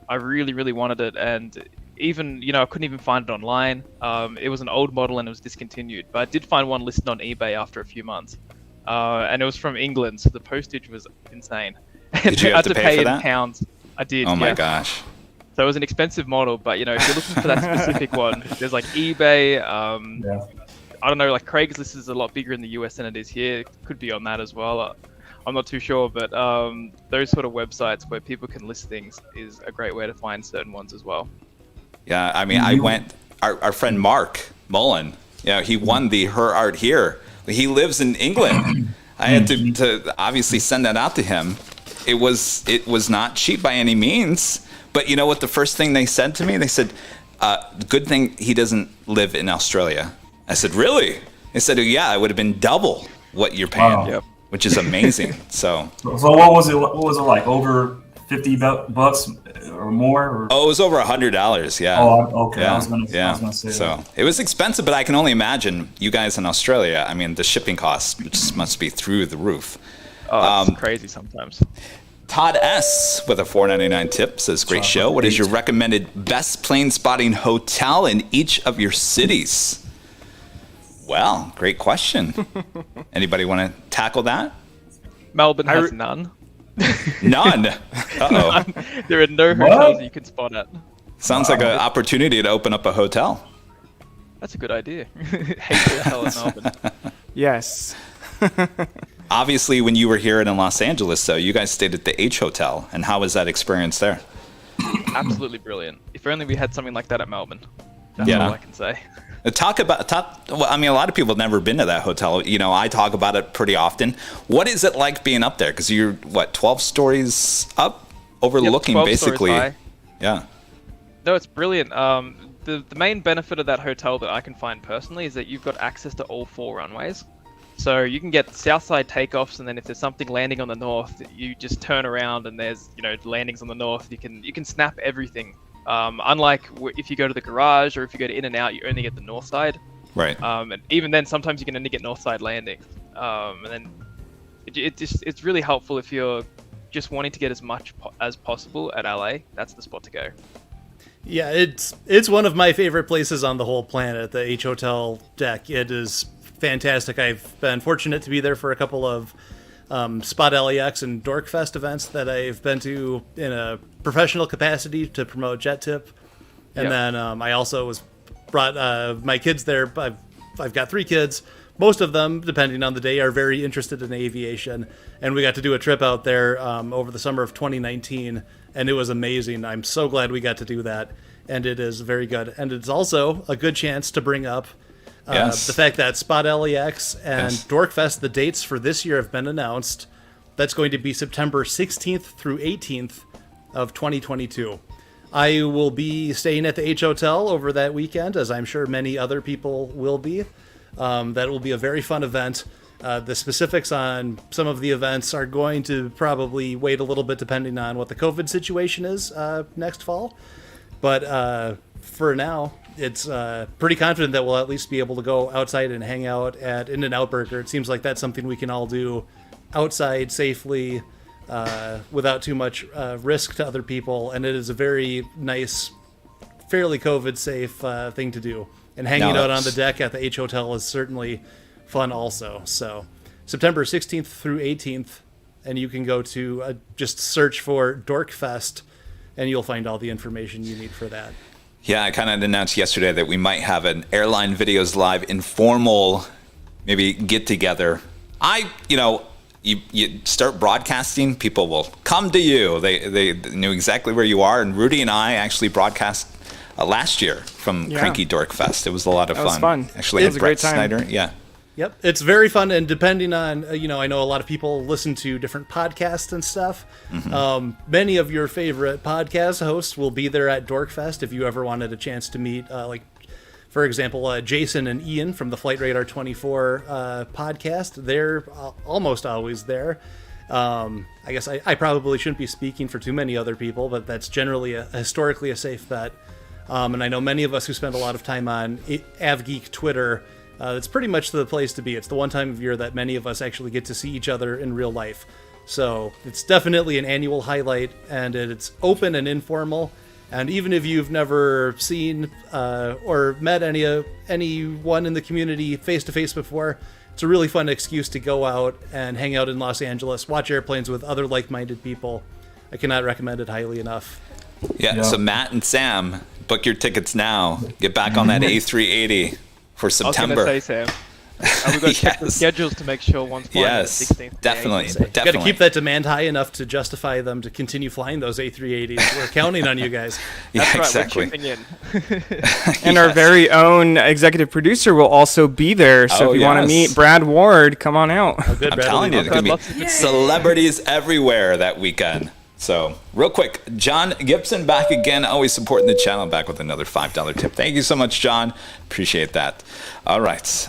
I really, really wanted it, and even, I couldn't even find it online. It was an old model and it was discontinued, but I did find one listed on eBay after a few months. And it was from England, so the postage was insane. Did you have to pay for that? In pounds. I did. Oh my gosh. So it was an expensive model, but if you're looking for that specific one, there's like eBay. I don't know, like Craigslist is a lot bigger in the US than it is here. It could be on that as well. I'm not too sure, but those sort of websites where people can list things is a great way to find certain ones as well. Yeah, I went. Our friend Mark Mullen, he won the Her Art Here. He lives in England. I had to obviously send that out to him. It was not cheap by any means, but you know what? The first thing they said to me, they said, "Good thing he doesn't live in Australia." I said, "Really?" They said, "Yeah, it would have been double what you're paying." Wow. which is amazing. So what was it? What was it like? Over $50 or more? Or? Oh, it was over $100. Yeah. Oh, okay. Yeah. I was gonna say. So that. it was expensive, but I can only imagine you guys in Australia. I mean, the shipping costs just must be through the roof. Oh, it's crazy sometimes. Todd S with a $4.99 tip says, "Great show. What is your recommended best plane spotting hotel in each of your cities?" Well, great question. Anybody want to tackle that? Melbourne has none. None. Uh-oh. There are no hotels you can spot at. Sounds like an opportunity to open up a hotel. That's a good idea. Hate hotel in Melbourne. Yes. Obviously, when you were here in Los Angeles, though, you guys stayed at the H Hotel. And how was that experience there? Absolutely brilliant. If only we had something like that at Melbourne. That's Yeah. all I can say. Well, I mean, a lot of people have never been to that hotel. You know, I talk about it pretty often. What is it like being up there? Because you're, 12 stories up? Overlooking 12 basically. stories high. Yeah. No, it's brilliant. The main benefit of that hotel that I can find personally is that you've got access to all 4 runways. So you can get south side takeoffs, and then if there's something landing on the north, you just turn around and there's landings on the north. You can snap everything. Unlike if you go to the garage or if you go to in and out, you only get the north side. Right. And even then, sometimes you can only get north side landings. And then it's really helpful if you're just wanting to get as much as possible at LA. That's the spot to go. Yeah, it's one of my favorite places on the whole planet, the H Hotel deck. It is fantastic. I've been fortunate to be there for a couple of Spot LAX and Dorkfest events that I've been to in a professional capacity to promote Jet Tip. And then I also brought my kids there. I've got 3 kids. Most of them, depending on the day, are very interested in aviation. And we got to do a trip out there over the summer of 2019, and it was amazing. I'm so glad we got to do that, and it is very good. And it's also a good chance to bring up the fact that Spot LAX and Dorkfest, the dates for this year have been announced. That's going to be September 16th through 18th of 2022. I will be staying at the H Hotel over that weekend, as I'm sure many other people will be. That will be a very fun event. The specifics on some of the events are going to probably wait a little bit depending on what the COVID situation is next fall. But for now, it's pretty confident that we'll at least be able to go outside and hang out at In-N-Out Burger. It seems like that's something we can all do outside safely without too much risk to other people. And it is a very nice, fairly COVID-safe thing to do. And hanging out on the deck at the H Hotel is certainly fun also. So September 16th through 18th, and you can go to just search for Dorkfest, and you'll find all the information you need for that. Yeah, I kind of announced yesterday that we might have an Airline Videos Live informal, maybe get together. You start broadcasting, people will come to you. They knew exactly where you are, and Rudy and I actually broadcast last year from Cranky Dorkfest. It was a lot of fun. That was fun. Actually, it was a great time. Snyder, yeah. Yep, it's very fun, and depending on, I know a lot of people listen to different podcasts and stuff. Mm-hmm. Many of your favorite podcast hosts will be there at Dorkfest if you ever wanted a chance to meet, for example, Jason and Ian from the Flight Radar 24 podcast. They're almost always there. I guess I probably shouldn't be speaking for too many other people, but that's generally historically a safe bet. And I know many of us who spend a lot of time on AvGeek Twitter. It's pretty much the place to be. It's the one time of year that many of us actually get to see each other in real life. So it's definitely an annual highlight, and it's open and informal. And even if you've never seen or met anyone in the community face-to-face before, it's a really fun excuse to go out and hang out in Los Angeles, watch airplanes with other like-minded people. I cannot recommend it highly enough. Yeah, so Matt and Sam, book your tickets now. Get back on that A380 for September. I was going to say, Sam. We've got to check the schedules to make sure one's flying on the 16th. Definitely. You've got to keep that demand high enough to justify them to continue flying those A380s. We're counting on you guys. That's right, exactly. We're chipping in. And our very own executive producer will also be there. So if you want to meet Brad Ward, come on out. Oh, good, I'm telling you, there's going to be celebrities everywhere that weekend. So, real quick, John Gibson back again, always supporting the channel, back with another $5 tip. Thank you so much, John. Appreciate that. All right.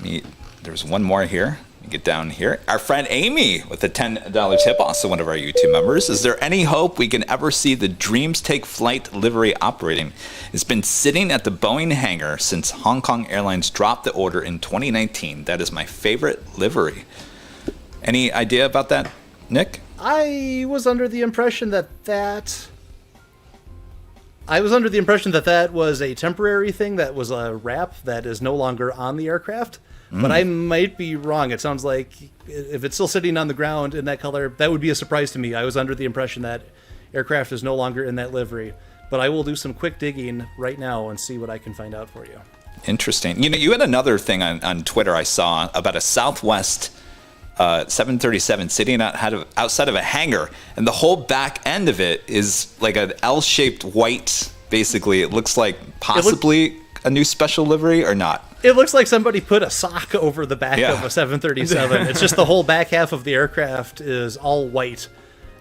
There's one more here. Let Get down here. Our friend Amy with a $10 tip, also one of our YouTube members. Is there any hope we can ever see the Dreams Take Flight livery operating? It's been sitting at the Boeing hangar since Hong Kong Airlines dropped the order in 2019. That is my favorite livery. Any idea about that, Nick? I was under the impression that was a temporary thing, that was a wrap that is no longer on the aircraft. But I might be wrong. It sounds like if it's still sitting on the ground in that color, that would be a surprise to me. I was under the impression that aircraft is no longer in that livery. But I will do some quick digging right now and see what I can find out for you. Interesting. You know, you had another thing on Twitter I saw about a Southwest 737 sitting outside of a hangar, and the whole back end of it is like an L-shaped white. Basically, it looks like possibly a new special livery or not. It looks like somebody put a sock over the back of a 737. It's just the whole back half of the aircraft is all white.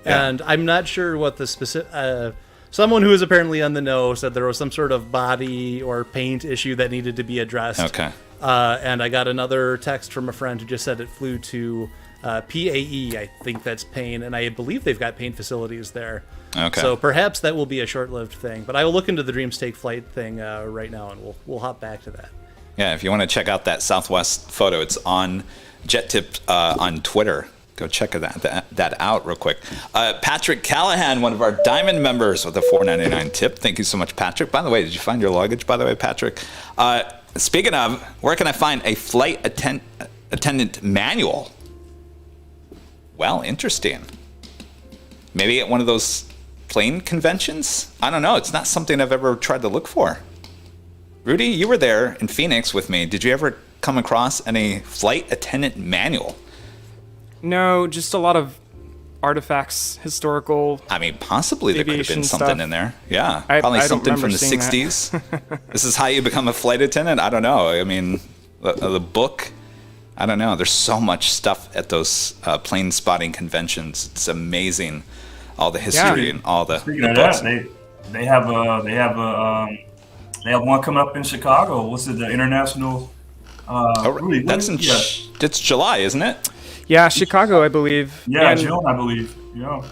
And I'm not sure what the specific... someone who is apparently on the know said there was some sort of body or paint issue that needed to be addressed. Okay. And I got another text from a friend who just said it flew to PAE, I think that's paint, and I believe they've got paint facilities there. Okay. So perhaps that will be a short-lived thing. But I will look into the Dreams Take Flight thing right now, and we'll hop back to that. Yeah, if you want to check out that Southwest photo, it's on JetTip on Twitter. Go check that out real quick. Patrick Callahan, one of our Diamond members, with a $4.99 tip. Thank you so much, Patrick. By the way, did you find your luggage, by the way, Patrick? Speaking of, where can I find a flight attendant manual? Well, interesting. Maybe at one of those plane conventions? I don't know. It's not something I've ever tried to look for. Rudy, you were there in Phoenix with me. Did you ever come across any flight attendant manual? No, just a lot of artifacts, historical. I mean, possibly there could have been aviation something stuff. in there. Yeah, I probably don't something from remember the seeing that. 60s. This is how you become a flight attendant? I don't know. I mean, the book, I don't know. There's so much stuff at those plane spotting conventions. It's amazing, all the history and all the Speaking of books. that, they have one coming up in Chicago. What's it? The International. Rudy, That's in it's July, isn't it? Yeah, Chicago, I believe. Yeah, And- June, I believe. Yeah.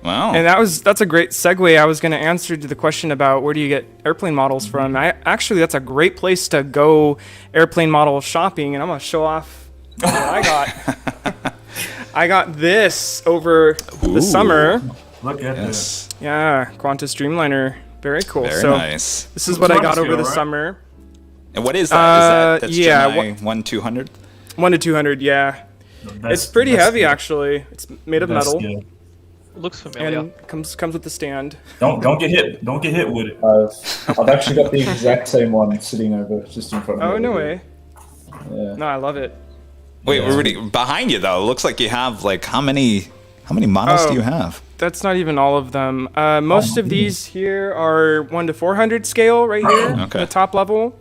Wow. And that's a great segue. I was going to answer to the question about where do you get airplane models from. That's a great place to go airplane model shopping, and I'm going to show off what I got. I got this over the summer. Look at Yes. this. Yeah, Qantas Dreamliner. Very cool. Very so nice. this is what I got Scale, over the right? summer. And what is that? That's yeah, Gemini 1-200? 1 to 200, yeah. It's pretty heavy, actually. It's made of metal Scale. Looks familiar. and comes with the stand. Don't get hit. Don't get hit with it. I've actually got the exact same one sitting over just in front of me. Oh, no way. Yeah. No, I love it. Wait, Rudy, behind you though, it looks like you have like how many models do you have? That's not even all of them. Most of these here are 1 to 400 scale right here, Okay. the top level.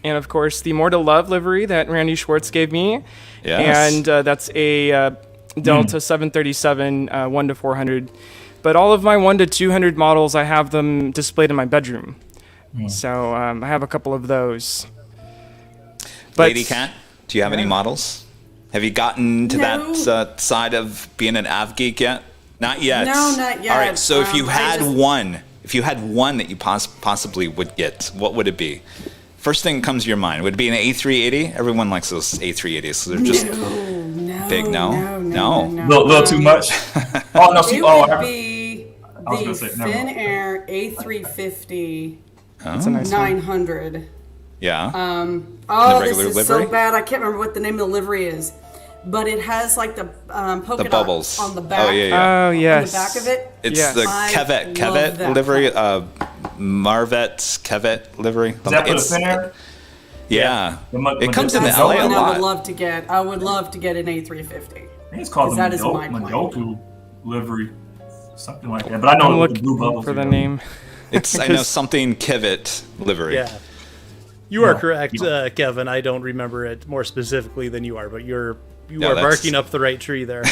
And of course, the More to Love livery that Randy Schwartz gave me. Yes. And that's a Delta 737 1 to 400. But all of my 1 to 200 models, I have them displayed in my bedroom. So I have a couple of those. But Lady Cat, do you have any models? Have you gotten to No. that side of being an av geek yet? Not yet. No, not yet. All right. So if you I had just- one that you possibly would get, what would it be? First thing that comes to your mind, would it be an A380? Everyone likes those A380s. So they're just No, big. No? no. Little too much. Oh no! It Oh, would be was the gonna say, never mind. Finnair A350 That's a nice one. 900. yeah. Oh, The this regular is livery? so bad. I can't remember what the name of the livery is, but it has like the polka The dots bubbles. on the back. Oh yeah. Oh, On yes. the back of it. It's Yes. the I Kevet love that livery, Marvet Kevet livery. Is that for the It's- Finnair? Yeah. The It comes in the the That's LA the a one I would lot. love to get. I would love to get an A350. I think it's called the That is my plan. Madoku livery, something like that. But I know I'm with the looking blue bubbles. for the you know. name. It's I know something Kevet livery. Yeah. You are No, correct, no. Kevin. I don't remember it more specifically than you are, but you No, are that's- barking up the right tree there.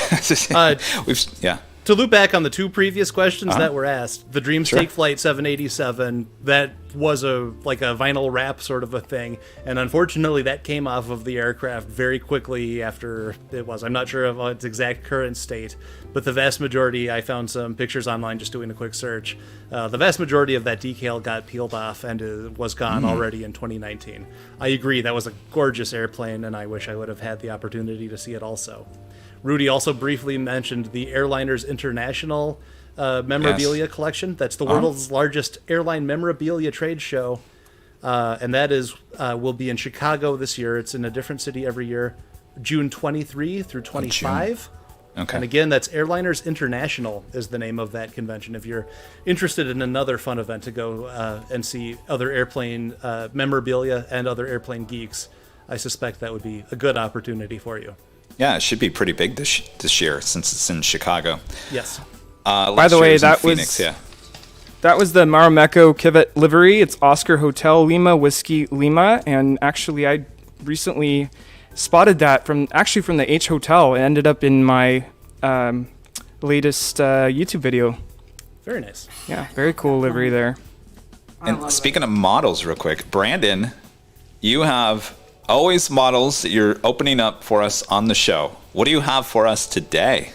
We've yeah. To loop back on the two previous questions that were asked, the Dreams Sure. Take Flight 787, that was a vinyl wrap sort of a thing, and unfortunately that came off of the aircraft very quickly after it was. I'm not sure of its exact current state, but the vast majority, I found some pictures online just doing a quick search, the vast majority of that decal got peeled off and was gone already in 2019. I agree, that was a gorgeous airplane, and I wish I would have had the opportunity to see it also. Rudy also briefly mentioned the Airliners International memorabilia collection. That's the world's largest airline memorabilia trade show, and that will be in Chicago this year. It's in a different city every year, June 23 through 25. Okay. And again, that's Airliners International is the name of that convention. If you're interested in another fun event to go and see other airplane memorabilia and other airplane geeks, I suspect that would be a good opportunity for you. Yeah, it should be pretty big this year since it's in Chicago. Yes. By the way, that was the Marimekko Kivet livery. It's Oscar Hotel Lima Whiskey Lima, and actually I recently spotted that from the H Hotel. It ended up in my latest YouTube video. Very nice. Yeah, very cool livery there. And speaking of models, real quick, Brandon, you have always models that you're opening up for us on the show. What do you have for us today?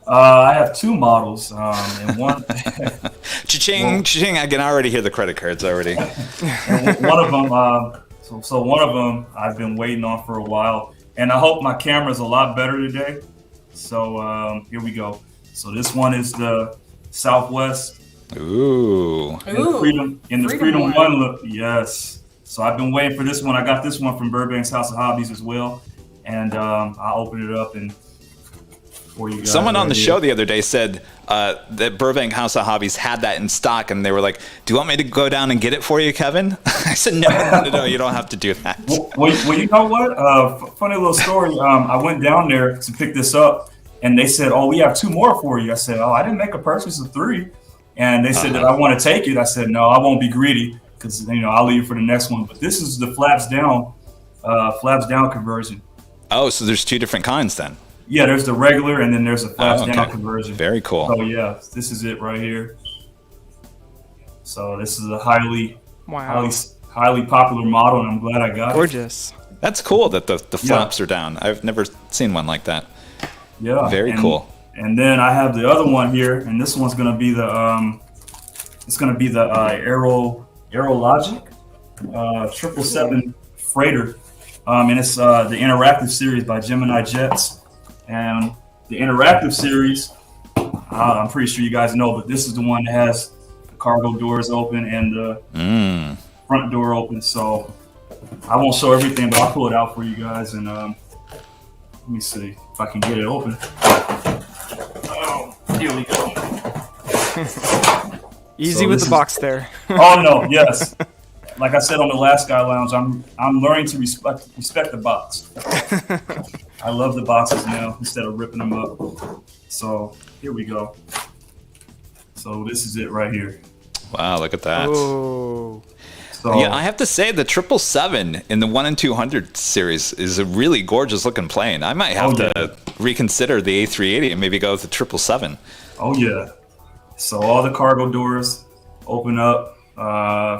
I have two models, and one. Cha-ching, cha-ching! I can already hear the credit cards already. One of them, so one of them I've been waiting on for a while, and I hope my camera's a lot better today. So here we go. So this one is the Southwest. Ooh. In the Freedom One look. Yes. So I've been waiting for this one. I got this one from Burbank's House of Hobbies as well, and I'll open it up and for you guys. Someone on the show the other day said that Burbank House of Hobbies had that in stock, and they were like, "Do you want me to go down and get it for you, Kevin?" I said, "No, you don't have to do that." Well, you know what? Funny little story. I went down there to pick this up, and they said, "Oh, we have two more for you." I said, "Oh, I didn't make a purchase of three," and they said that I want to take it. I said, "No, I won't be greedy." Because I'll leave for the next one. But this is the flaps down conversion. Oh, so there's two different kinds then. Yeah, there's the regular, and then there's a flaps down conversion. Very cool. So yeah, this is it right here. So this is a highly popular model, and I'm glad I got it. Gorgeous. That's cool that the flaps are down. I've never seen one like that. Yeah, very cool. And then I have the other one here, and this one's gonna be the Aerologic 777 freighter, and it's the interactive series by Gemini Jets. And the interactive series, I'm pretty sure you guys know, but this is the one that has the cargo doors open and the front door open. So I won't show everything, but I'll pull it out for you guys. And let me see if I can get it open. Oh, here we go. Easy with the box there. Oh no, yes. Like I said on the last Sky Lounge, I'm learning to respect the box. I love the boxes now instead of ripping them up. So here we go. So this is it right here. Wow, look at that. Oh. So, yeah, I have to say the 777 in the 1 in 200 series is a really gorgeous looking plane. I might have to reconsider the A380 and maybe go with the 777. Oh yeah. So all the cargo doors open up,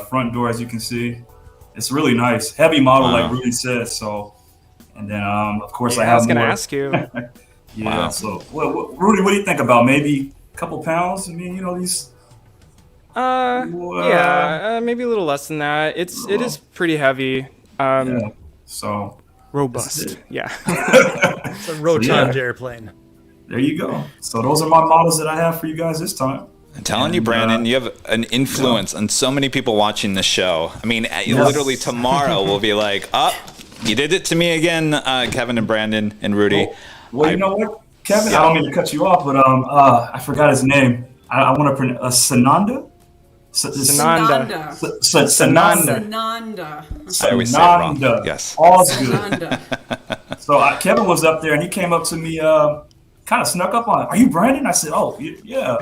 front door, as you can see. It's really nice. Heavy model, like Rudy said. So, and then, of course, I have more. I was going to ask you. Yeah. Wow. So, Rudy, what do you think about? Maybe a couple pounds? I mean, these. Maybe a little less than that. It is pretty heavy. Yeah. So. Robust. Yeah. It's a rotund airplane. There you go. So those are my models that I have for you guys this time. I'm telling you, Brandon, you have an influence on so many people watching the show. I mean, literally tomorrow we'll be like, you did it to me again, Kevin and Brandon and Rudy. Well, you know what, Kevin? I don't mean to cut you off, but I forgot his name. I want to pronounce Sananda. Sananda. I always say it wrong. Yes. All's good. So Kevin was up there, and he came up to me. Kind of snuck up on it. Are you Brandon? I said, oh, yeah.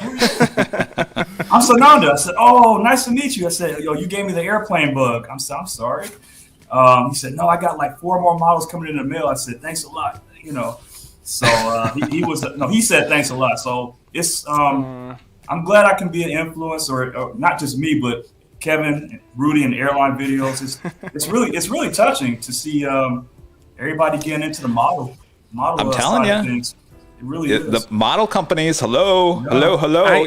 I'm Sananda. I said, oh, nice to meet you. I said, yo, you gave me the airplane bug. I'm sorry. He said, no, I got like 4 more models coming in the mail. I said, thanks a lot. So he said thanks a lot. So it's I'm glad I can be an influence, or not just me, but Kevin, Rudy, and Airline videos. It's really touching to see everybody getting into the model. I'm telling side of you. things. It really is. The model companies, hello.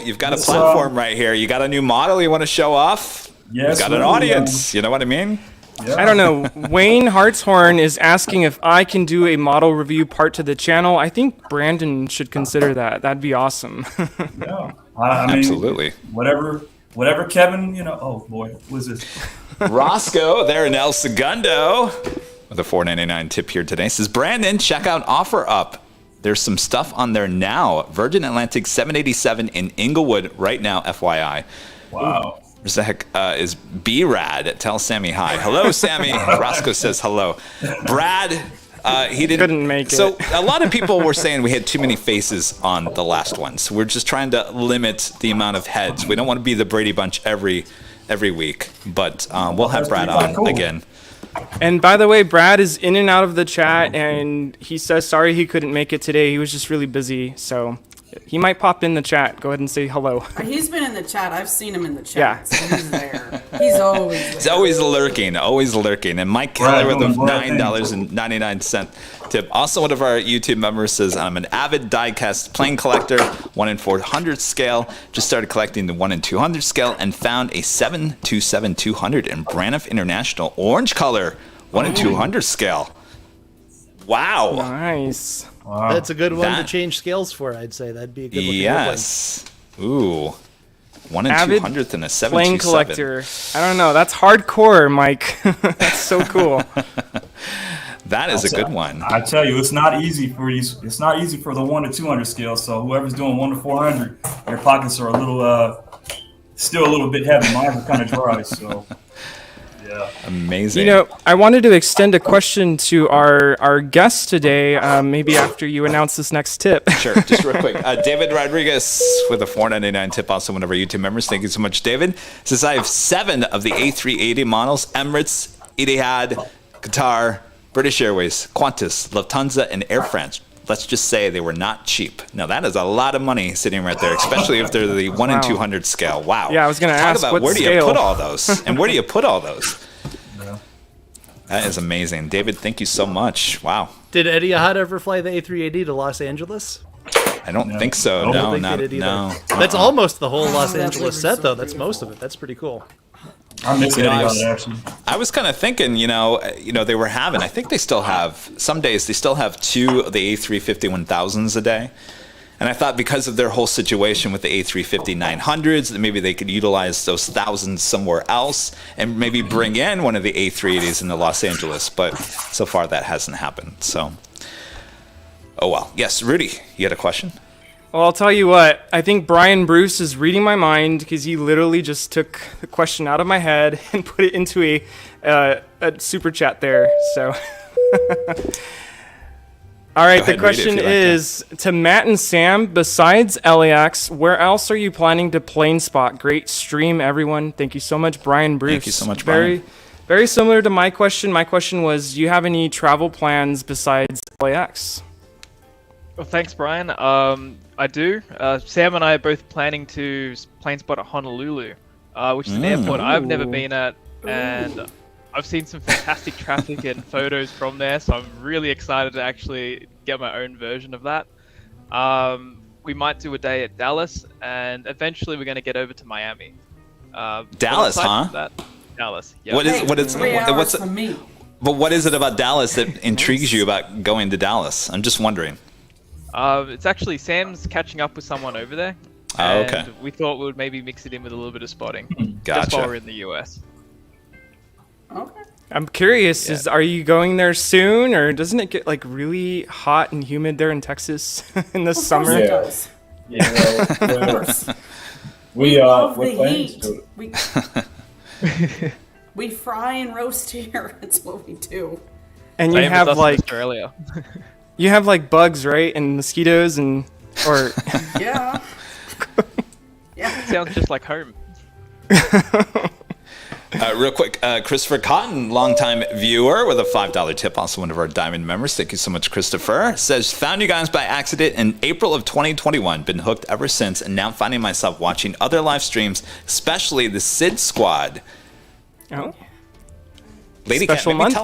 You've got a It's, platform right here. You got a new model you want to show off? Yes, You've got an really, audience. You know what I mean? Yeah. I don't know. Wayne Hartshorn is asking if I can do a model review part to the channel. I think Brandon should consider that. That'd be awesome. Yeah. I mean, Absolutely. Whatever Kevin, oh boy, what is this? Roscoe there in El Segundo with a $4.99 tip here today. Says, Brandon, check out OfferUp. There's some stuff on there now. Virgin Atlantic 787 in Inglewood right now, FYI. Wow. Where's the heck is B-Rad? Tell Sammy hi. Hello, Sammy. Roscoe says hello. Brad, he Couldn't make it. So a lot of people were saying we had too many faces on the last one. So we're just trying to limit the amount of heads. We don't want to be the Brady Bunch every week. But we'll have Brad on again. And by the way, Brad is in and out of the chat, and he says sorry he couldn't make it today. He was just really busy, so he might pop in the chat. Go ahead and say hello. He's been in the chat. I've seen him in the chat. Yeah. So he's there. He's always there. He's always lurking. And Mike Keller with a $9.99 tip. Also, one of our YouTube members says, I'm an avid diecast plane collector, 1 in 400 scale. Just started collecting the 1 in 200 scale and found a 727-200 in Braniff International orange color, 1 in 200 scale. Wow. Nice. Wow. That's a good one That- to change scales for, I'd say. That'd be a good looking Yes. Ooh. 1 in Avid 200th and a Plane 727. collector. I don't know. That's hardcore, Mike. That's so cool. That is a good one. I tell you, it's not easy for you. It's not easy for the 1 to 200 scale. So whoever's doing 1 to 400, their pockets are still a little bit heavy. Mine are kind of dry. So yeah. Amazing. I wanted to extend a question to our guest today, maybe after you announce this next tip. Sure, just real quick. David Rodriguez with a $4.99 tip, also one of our YouTube members. Thank you so much, David. Says, I have 7 of the A380 models, Emirates, Etihad, Qatar, British Airways, Qantas, Lufthansa, and Air France. Let's just say they were not cheap. Now, that is a lot of money sitting right there, especially if they're the 1 in 200 scale. Wow. Yeah, I was going to ask, about what where do you scale? put all those? And where do you put all those? Yeah. That is amazing. David, thank you so much. Wow. Did Eddie Ahad ever fly the A380 to Los Angeles? I don't No. think so. I don't No, think not they did either. no. That's almost the whole Los that Angeles livery's set, so though. That's beautiful. most of it. That's pretty cool. I miss Eddie Nice. on it, actually. I was kind of thinking, they were having, I think they still have, some days they still have 2 of the A350-1000s a day. And I thought because of their whole situation with the A350-900s, that maybe they could utilize those thousands somewhere else and maybe bring in one of the A380s into Los Angeles. But so far that hasn't happened. So, oh well. Yes, Rudy, you had a question? Well, I'll tell you what. I think Brian Bruce is reading my mind because he literally just took the question out of my head and put it into a super chat there. So, all right. Go ahead, The read it question if you like is to Matt and Sam. Besides LAX, where else are you planning to plane spot? Great stream, everyone. Thank you so much, Brian Bruce. Thank you so much, Very, Brian. very similar to my question. My question was, do you have any travel plans besides LAX? Well, thanks, Brian. I do. Sam and I are both planning to plane spot at Honolulu, which is an airport I've never been at, and I've seen some fantastic traffic and photos from there, so I'm really excited to actually get my own version of that. We might do a day at Dallas, and eventually we're going to get over to Miami. Dallas, aside huh? from that, Dallas. Yeah. What's from me. But what is it about Dallas that intrigues you about going to Dallas? I'm just wondering. It's actually Sam's catching up with someone over there. Oh, okay. And we thought we would maybe mix it in with a little bit of spotting. Just Gotcha. while we're in the US. Okay. I'm curious, Yeah. are you going there soon, or doesn't it get like really hot and humid there in Texas in the Of course summer? it Yeah. does. Yeah, well, We love we're the planning to heat. do it. We fry and roast here. That's what we do. And you Same as have us in like Australia. bugs, right, and mosquitoes, and or Yeah. Yeah. Sounds just like home. Real quick, Christopher Cotton, longtime viewer with a $5 tip, also one of our Diamond members. Thank you so much, Christopher. Says, found you guys by accident in April of 2021. Been hooked ever since, and now finding myself watching other live streams, especially the Sid Squad. Oh. Lady Special Cat, maybe month?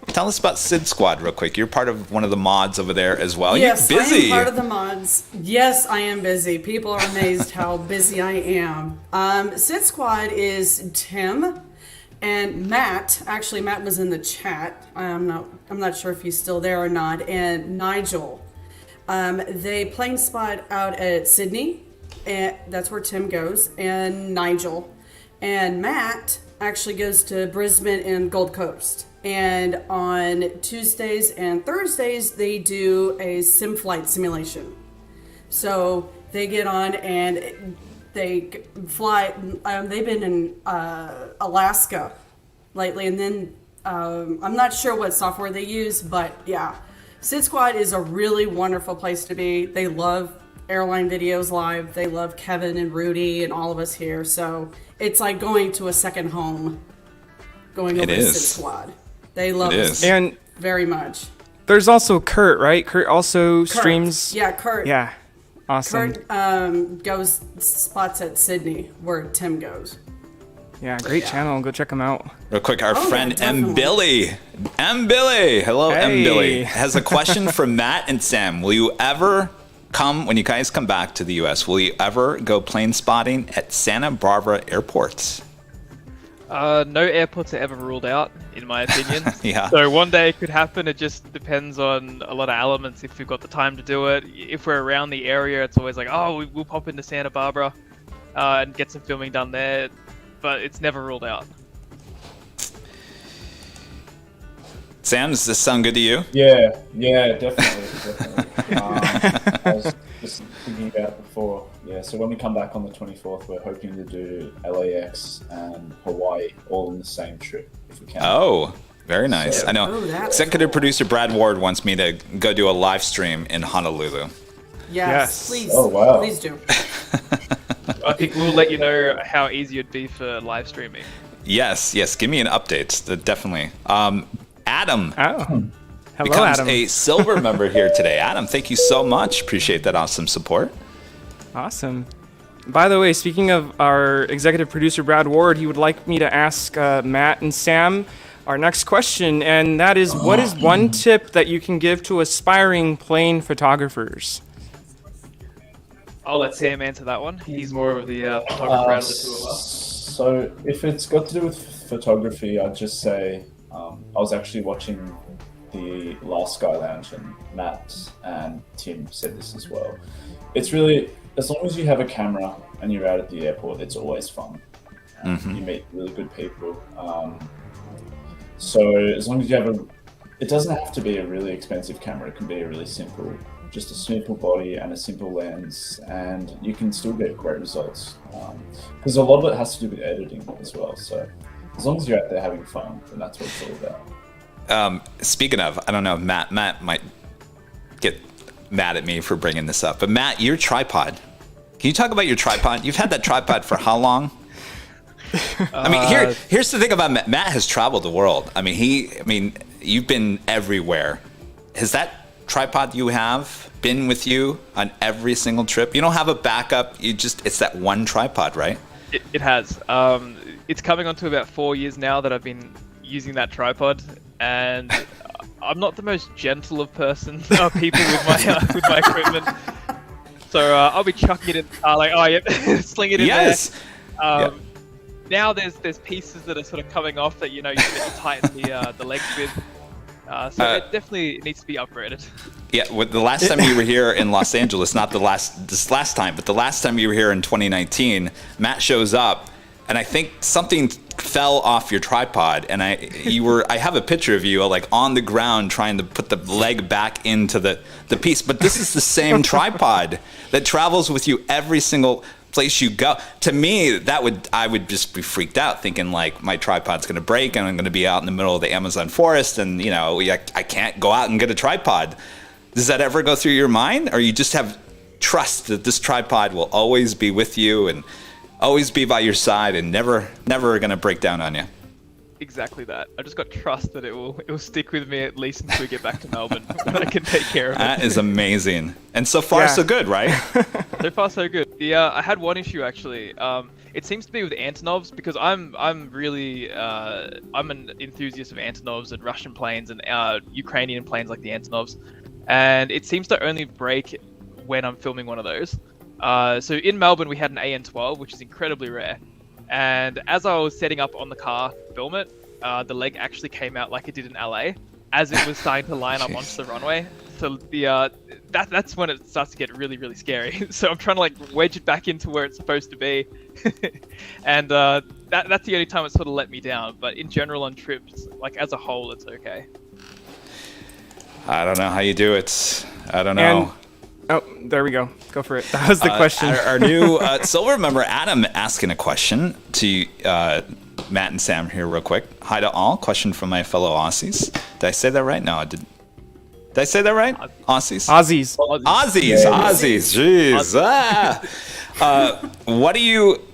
tell us about Sid Squad real quick. You're part of one of the mods over there as well. Yes, You're busy. I am part of the mods. Yes, I am busy. People are amazed how busy I am. Sid Squad is Tim and Matt. Actually, Matt was in the chat. I'm not sure if he's still there or not. And Nigel. They plane spot out at Sydney, and that's where Tim goes. And Nigel and Matt actually goes to Brisbane and Gold Coast. And on Tuesdays and Thursdays, they do a sim flight simulation. So they get on and they fly. They've been in Alaska lately, and then I'm not sure what software they use, but yeah. Sid Squad is a really wonderful place to be. They love Airline Videos Live. They love Kevin and Rudy and all of us here. So it's like going to a second home, going over to Sid Squad. They love us and very much. There's also Kurt, right? Kurt also streams. Yeah, Kurt. Yeah, awesome. Kurt goes spots at Sydney where Tim goes. Yeah, great channel. Go check him out. Real quick, our friend M. Billy. M. Billy. Hello, Hey. M. Billy. Has a question for Matt and Sam. Will you ever when you guys come back to the U.S., will you ever go plane spotting at Santa Barbara airports? No airports are ever ruled out, in my opinion. Yeah. So one day it could happen. It just depends on a lot of elements. If we've got the time to do it, if we're around the area, it's always like, oh, we'll pop into Santa Barbara and get some filming done there. But it's never ruled out. Sam, does this sound good to you? Yeah, definitely. I was just thinking about it before. Yeah, so when we come back on the 24th, we're hoping to do LAX and Hawaii all in the same trip, if we can. Oh, very nice. So, I know. Executive producer Brad Ward wants me to go do a live stream in Honolulu. Yes. Please. Oh, wow. Please do. I think we'll let you know how easy it'd be for live streaming. Yes. Give me an update. Definitely. Adam. Oh. Hello, becomes Adam. a silver member here today. Adam, thank you so much. Appreciate that awesome support. Awesome. By the way, speaking of our executive producer, Brad Ward, he would like me to ask Matt and Sam our next question, and that is, what is one tip that you can give to aspiring plane photographers? I'll let Sam answer that one. He's more of the photographer out of the two of us. So if it's got to do with photography, I'd just say I was actually watching the last Sky Lounge, and Matt and Tim said this as well. It's really, as long as you have a camera and you're out at the airport, it's always fun. You meet really good people. So as long as you have it doesn't have to be a really expensive camera. It can be a really simple, just a simple body and a simple lens, and you can still get great results. Because a lot of it has to do with editing as well. So as long as you're out there having fun, then that's what it's all about. Speaking of, I don't know, Matt might get mad at me for bringing this up, but Matt, your tripod. Can you talk about your tripod? You've had that tripod for how long? I mean, here's the thing about Matt. Matt has traveled the world. I mean, you've been everywhere. Has that tripod you have been with you on every single trip? You don't have a backup. It's that one tripod, right? It has. It's coming on to about 4 years now that I've been using that tripod, and I'm not the most gentle of people with my equipment. So I'll be chucking it in the car, like, oh, yep, sling it in there. Now there's pieces that are sort of coming off that you tighten the legs with. So it definitely needs to be upgraded. Yeah, the last time you were here in Los Angeles, not this last time, but the last time you were here in 2019, Matt shows up, and I think something fell off your tripod, and I have a picture of you like on the ground trying to put the leg back into the piece. But this is the same tripod that travels with you every single place you go. To me, I would just be freaked out, thinking like my tripod's going to break and I'm going to be out in the middle of the Amazon forest, and I can't go out and get a tripod. Does that ever go through your mind, or you just have trust that this tripod will always be with you? And always be by your side and never gonna break down on you. Exactly that. I just got trust that it will stick with me at least until we get back to Melbourne, when I can take care of it. That is amazing. And so far, so good, right? So far, so good. I had one issue actually. It seems to be with Antonovs, because I'm really I'm an enthusiast of Antonovs and Russian planes and Ukrainian planes like the Antonovs, and it seems to only break when I'm filming one of those. So in Melbourne we had an AN-12, which is incredibly rare. And as I was setting up on the car to film it, the leg actually came out like it did in LA, as it was starting to line up onto the runway. So that's when it starts to get really, really scary. So I'm trying to like wedge it back into where it's supposed to be, and that's the only time it sort of let me down. But in general on trips, like as a whole, it's okay. I don't know how you do it. I don't know. Oh, there we go. Go for it. That was the question. Our new Silver member, Adam, asking a question to Matt and Sam here real quick. Hi to all. Question from my fellow Aussies. Did I say that right? No, I didn't. Did I say that right? Aussies? Aussies. Jeez.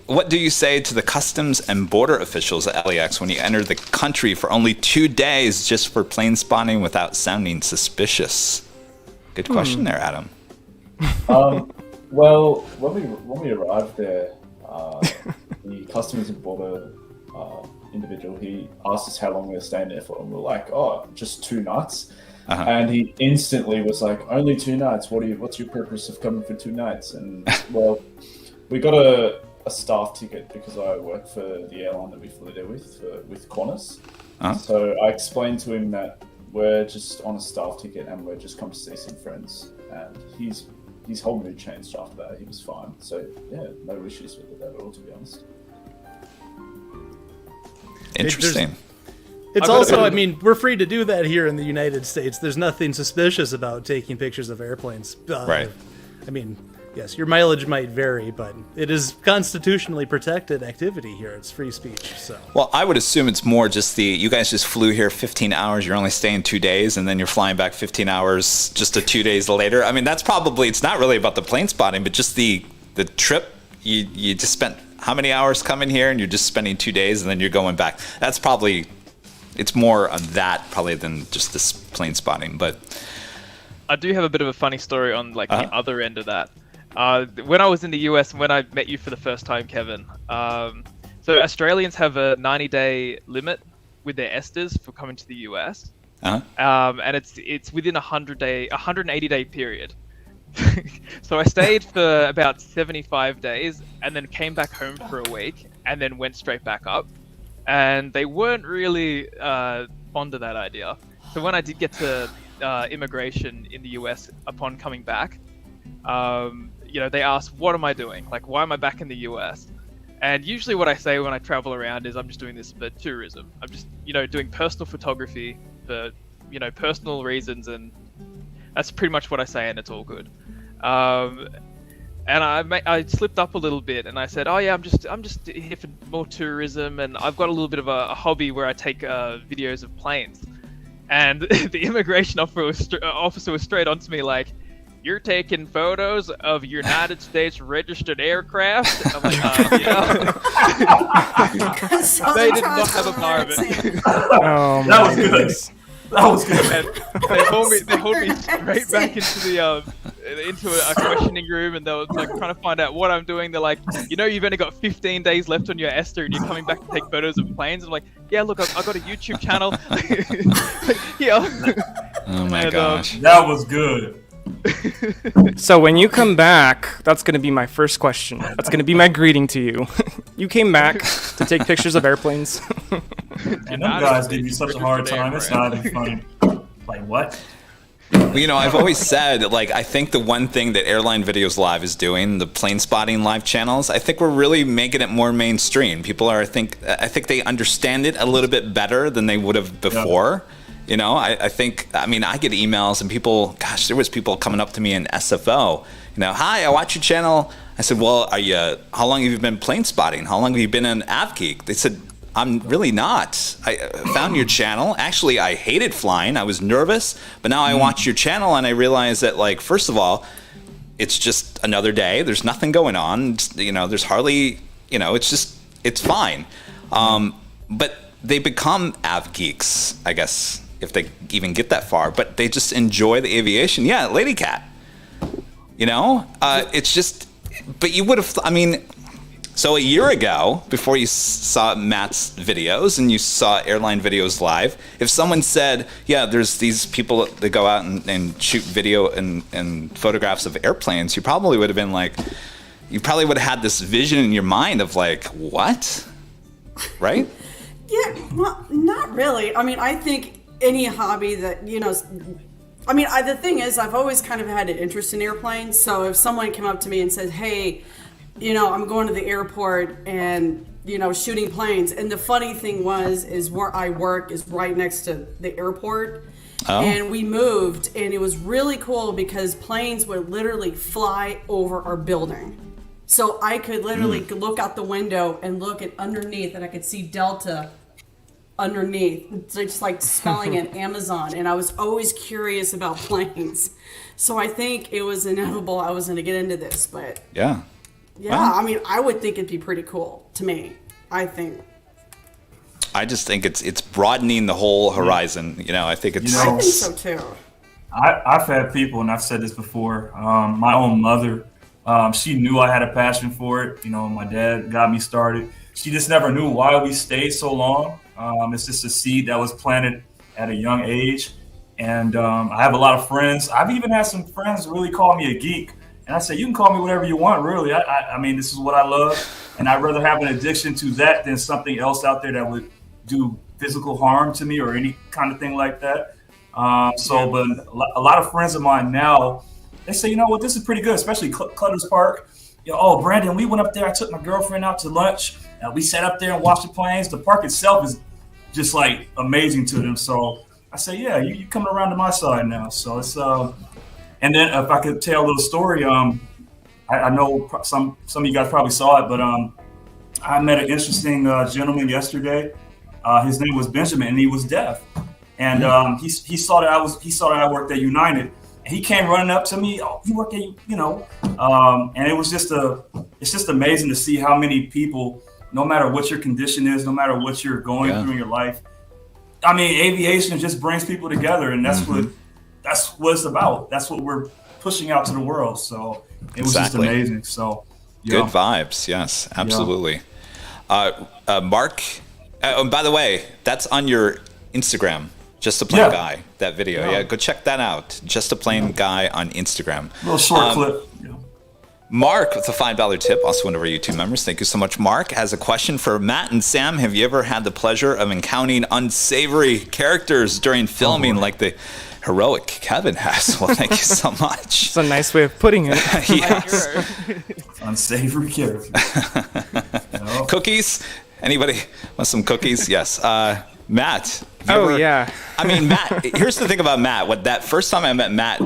What do you say to the customs and border officials at LAX when you enter the country for only 2 days just for plane spotting without sounding suspicious? Good question there, Adam. Well, when we arrived there, the customs and border individual, he asked us how long we were staying there for, and we were like, "Oh, just 2 nights." And he instantly was like, "Only 2 nights? What's your purpose of coming for 2 nights?" And well, we got a staff ticket because I work for the airline that we flew there with Qantas. So I explained to him that we're just on a staff ticket and we're just come to see some friends, and his whole mood changed after that. He was fine. So yeah, no issues with it at all, to be honest. Interesting. It's also, I mean, we're free to do that here in the United States. There's nothing suspicious about taking pictures of airplanes. Right. I mean, yes, your mileage might vary, but it is constitutionally protected activity here. It's free speech. So. Well, I would assume it's more just you guys just flew here 15 hours. You're only staying 2 days, and then you're flying back 15 hours just 2 days later. I mean, that's probably, it's not really about the plane spotting, but just the trip. You just spent how many hours coming here, and you're just spending 2 days, and then you're going back. That's probably, it's more of that probably than just this plane spotting. But I do have a bit of a funny story on like the other end of that. When I was in the US and when I met you for the first time, Kevin, so Australians have a 90-day limit with their esters for coming to the US, and it's within 180-day period. So I stayed for about 75 days and then came back home for a week and then went straight back up. And they weren't really fond of that idea. So when I did get to immigration in the US upon coming back, they asked, what am I doing? Like, why am I back in the US? And usually what I say when I travel around is I'm just doing this for tourism. I'm just, doing personal photography for, personal reasons, and that's pretty much what I say, and it's all good. And I slipped up a little bit, and I said, "Oh yeah, I'm just here for more tourism, and I've got a little bit of a hobby where I take videos of planes." And the immigration officer was straight onto me like, "You're taking photos of United States registered aircraft?" I'm like, They did not have a bar of it. Oh, that was good. That was good. And they hold me straight back into a questioning room, and they were like trying to find out what I'm doing. They're like, you've only got 15 days left on your ester, and you're coming back to take photos of planes. I'm like, yeah, look, I've got a YouTube channel. Yeah. Oh my gosh. That was good. So when you come back, that's going to be my first question. That's going to be my greeting to you. You came back to take pictures of airplanes. And them guys give you such a hard time. It's not even funny. Like, what? Well, I've always said, I think the one thing that Airline Videos Live is doing, the plane spotting live channels, I think we're really making it more mainstream. People I think they understand it a little bit better than they would have before. Yeah. I think, I get emails and people, gosh, there was people coming up to me in SFO, "Hi, I watch your channel." I said, "Well, how long have you been plane spotting? How long have you been an AvGeek?" They said, "I'm really not. I found your channel. Actually, I hated flying. I was nervous, but now I watch your channel and I realize that, first of all, it's just another day. There's nothing going on. There's hardly you know, it's fine. But they become av geeks, I guess, if they even get that far. But they just enjoy the aviation. Yeah, Lady Cat. You know, it's just. But you would have. I mean, so a year ago, before you saw Matt's videos and you saw Airline videos live, if someone said, "Yeah, there's these people that go out and shoot video and photographs of airplanes," you probably would have been like, you probably would have had this vision in your mind of like, what, right? Yeah, well, not really. I mean, I think any hobby that, you know, I mean, the thing is, I've always kind of had an interest in airplanes. So if someone came up to me and said, hey, you know, I'm going to the airport and, you know, shooting planes. And the funny thing is where I work is right next to the airport. Oh. And we moved, and it was really cool because planes would literally fly over our building. So I could literally look out the window and look at underneath, and I could see Delta underneath. It's just like spelling an Amazon. And I was always curious about planes. So I think it was inevitable I was going to get into this. But yeah, wow. I mean, I would think it'd be pretty cool to me, I think. I just think it's broadening the whole horizon. You know, I think it's. You know, I think so too. I've had people, and I've said this before. My own mother, she knew I had a passion for it. You know, my dad got me started. She just never knew why we stayed so long. It's just a seed that was planted at a young age. And I have a lot of friends. I've even had some friends really call me a geek. And I say, you can call me whatever you want, really. I mean, this is what I love. And I'd rather have an addiction to that than something else out there that would do physical harm to me or any kind of thing like that. But a lot of friends of mine now, they say, you know what, this is pretty good, especially Clutter's Park. You know, oh, Brandon, we went up there. I took my girlfriend out to lunch. We sat up there and watched the planes. The park itself is just like amazing to them. So I say, yeah, you coming around to my side now. So it's and then if I could tell a little story, I know some of you guys probably saw it, but I met an interesting gentleman yesterday. His name was Benjamin, and he was deaf. And he saw that I worked at United, and he came running up to me. Oh, you work at, you know, and it's just amazing to see how many people, no matter what your condition is, no matter what you're going through in your life. I mean, aviation just brings people together, and that's what it's about. That's what we're pushing out to the world. So it was just amazing. So good vibes. Yes, absolutely. Yeah. Mark, by the way, that's on your Instagram. Just a Plain Guy, that video. Yeah, go check that out. Just a Plain Guy on Instagram. A little short clip. Yeah. Mark with a $5 tip, also one of our YouTube members. Thank you so much, Mark. Has a question for Matt and Sam. Have you ever had the pleasure of encountering unsavory characters during filming like the heroic Kevin has? Well, thank you so much. It's a nice way of putting it. Yes. Unsavory characters. No. Cookies? Anybody want some cookies? Yes. Matt. Yeah. I mean, Matt, here's the thing about Matt. That first time I met Matt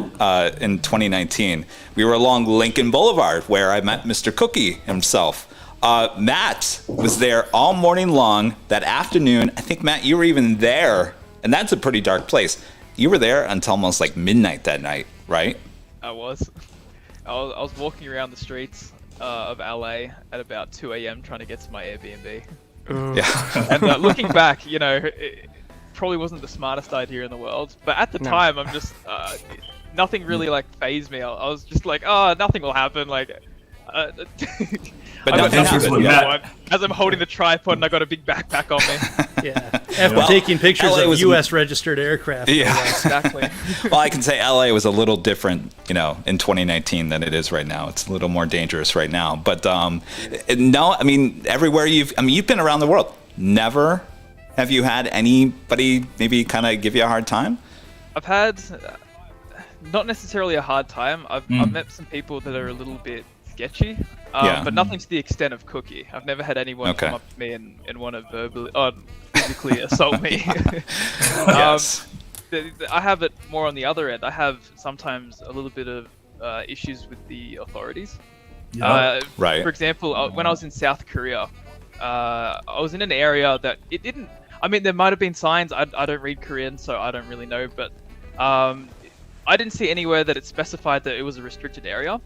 in 2019, we were along Lincoln Boulevard where I met Mr. Cookie himself. Matt was there all morning long. That afternoon, I think, Matt, you were even there. And that's a pretty dark place. You were there until almost like midnight that night, right? I was walking around the streets of LA at about 2 a.m. trying to get to my Airbnb. Yeah. And looking back, you know, it probably wasn't the smartest idea in the world. But at the time, I'm just nothing really like fazed me. I was just like, oh, nothing will happen. Like, but nothing happened. As I'm holding the tripod and I got a big backpack on me. Yeah. After taking pictures of U.S. registered aircraft. Yeah, exactly. Well, I can say LA was a little different, you know, in 2019 than it is right now. It's a little more dangerous right now. But no, I mean, everywhere you've been around the world. Never have you had anybody maybe kind of give you a hard time? I've had not necessarily a hard time. I've met some people that are a little bit sketchy, but nothing to the extent of Cookie. I've never had anyone come up to me and want to physically assault me. Yes. I have it more on the other end. I have sometimes a little bit of issues with the authorities. Right. For example, when I was in South Korea, I was in an area that it didn't. I mean, there might have been signs. I don't read Korean, so I don't really know. But I didn't see anywhere that it specified that it was a restricted area.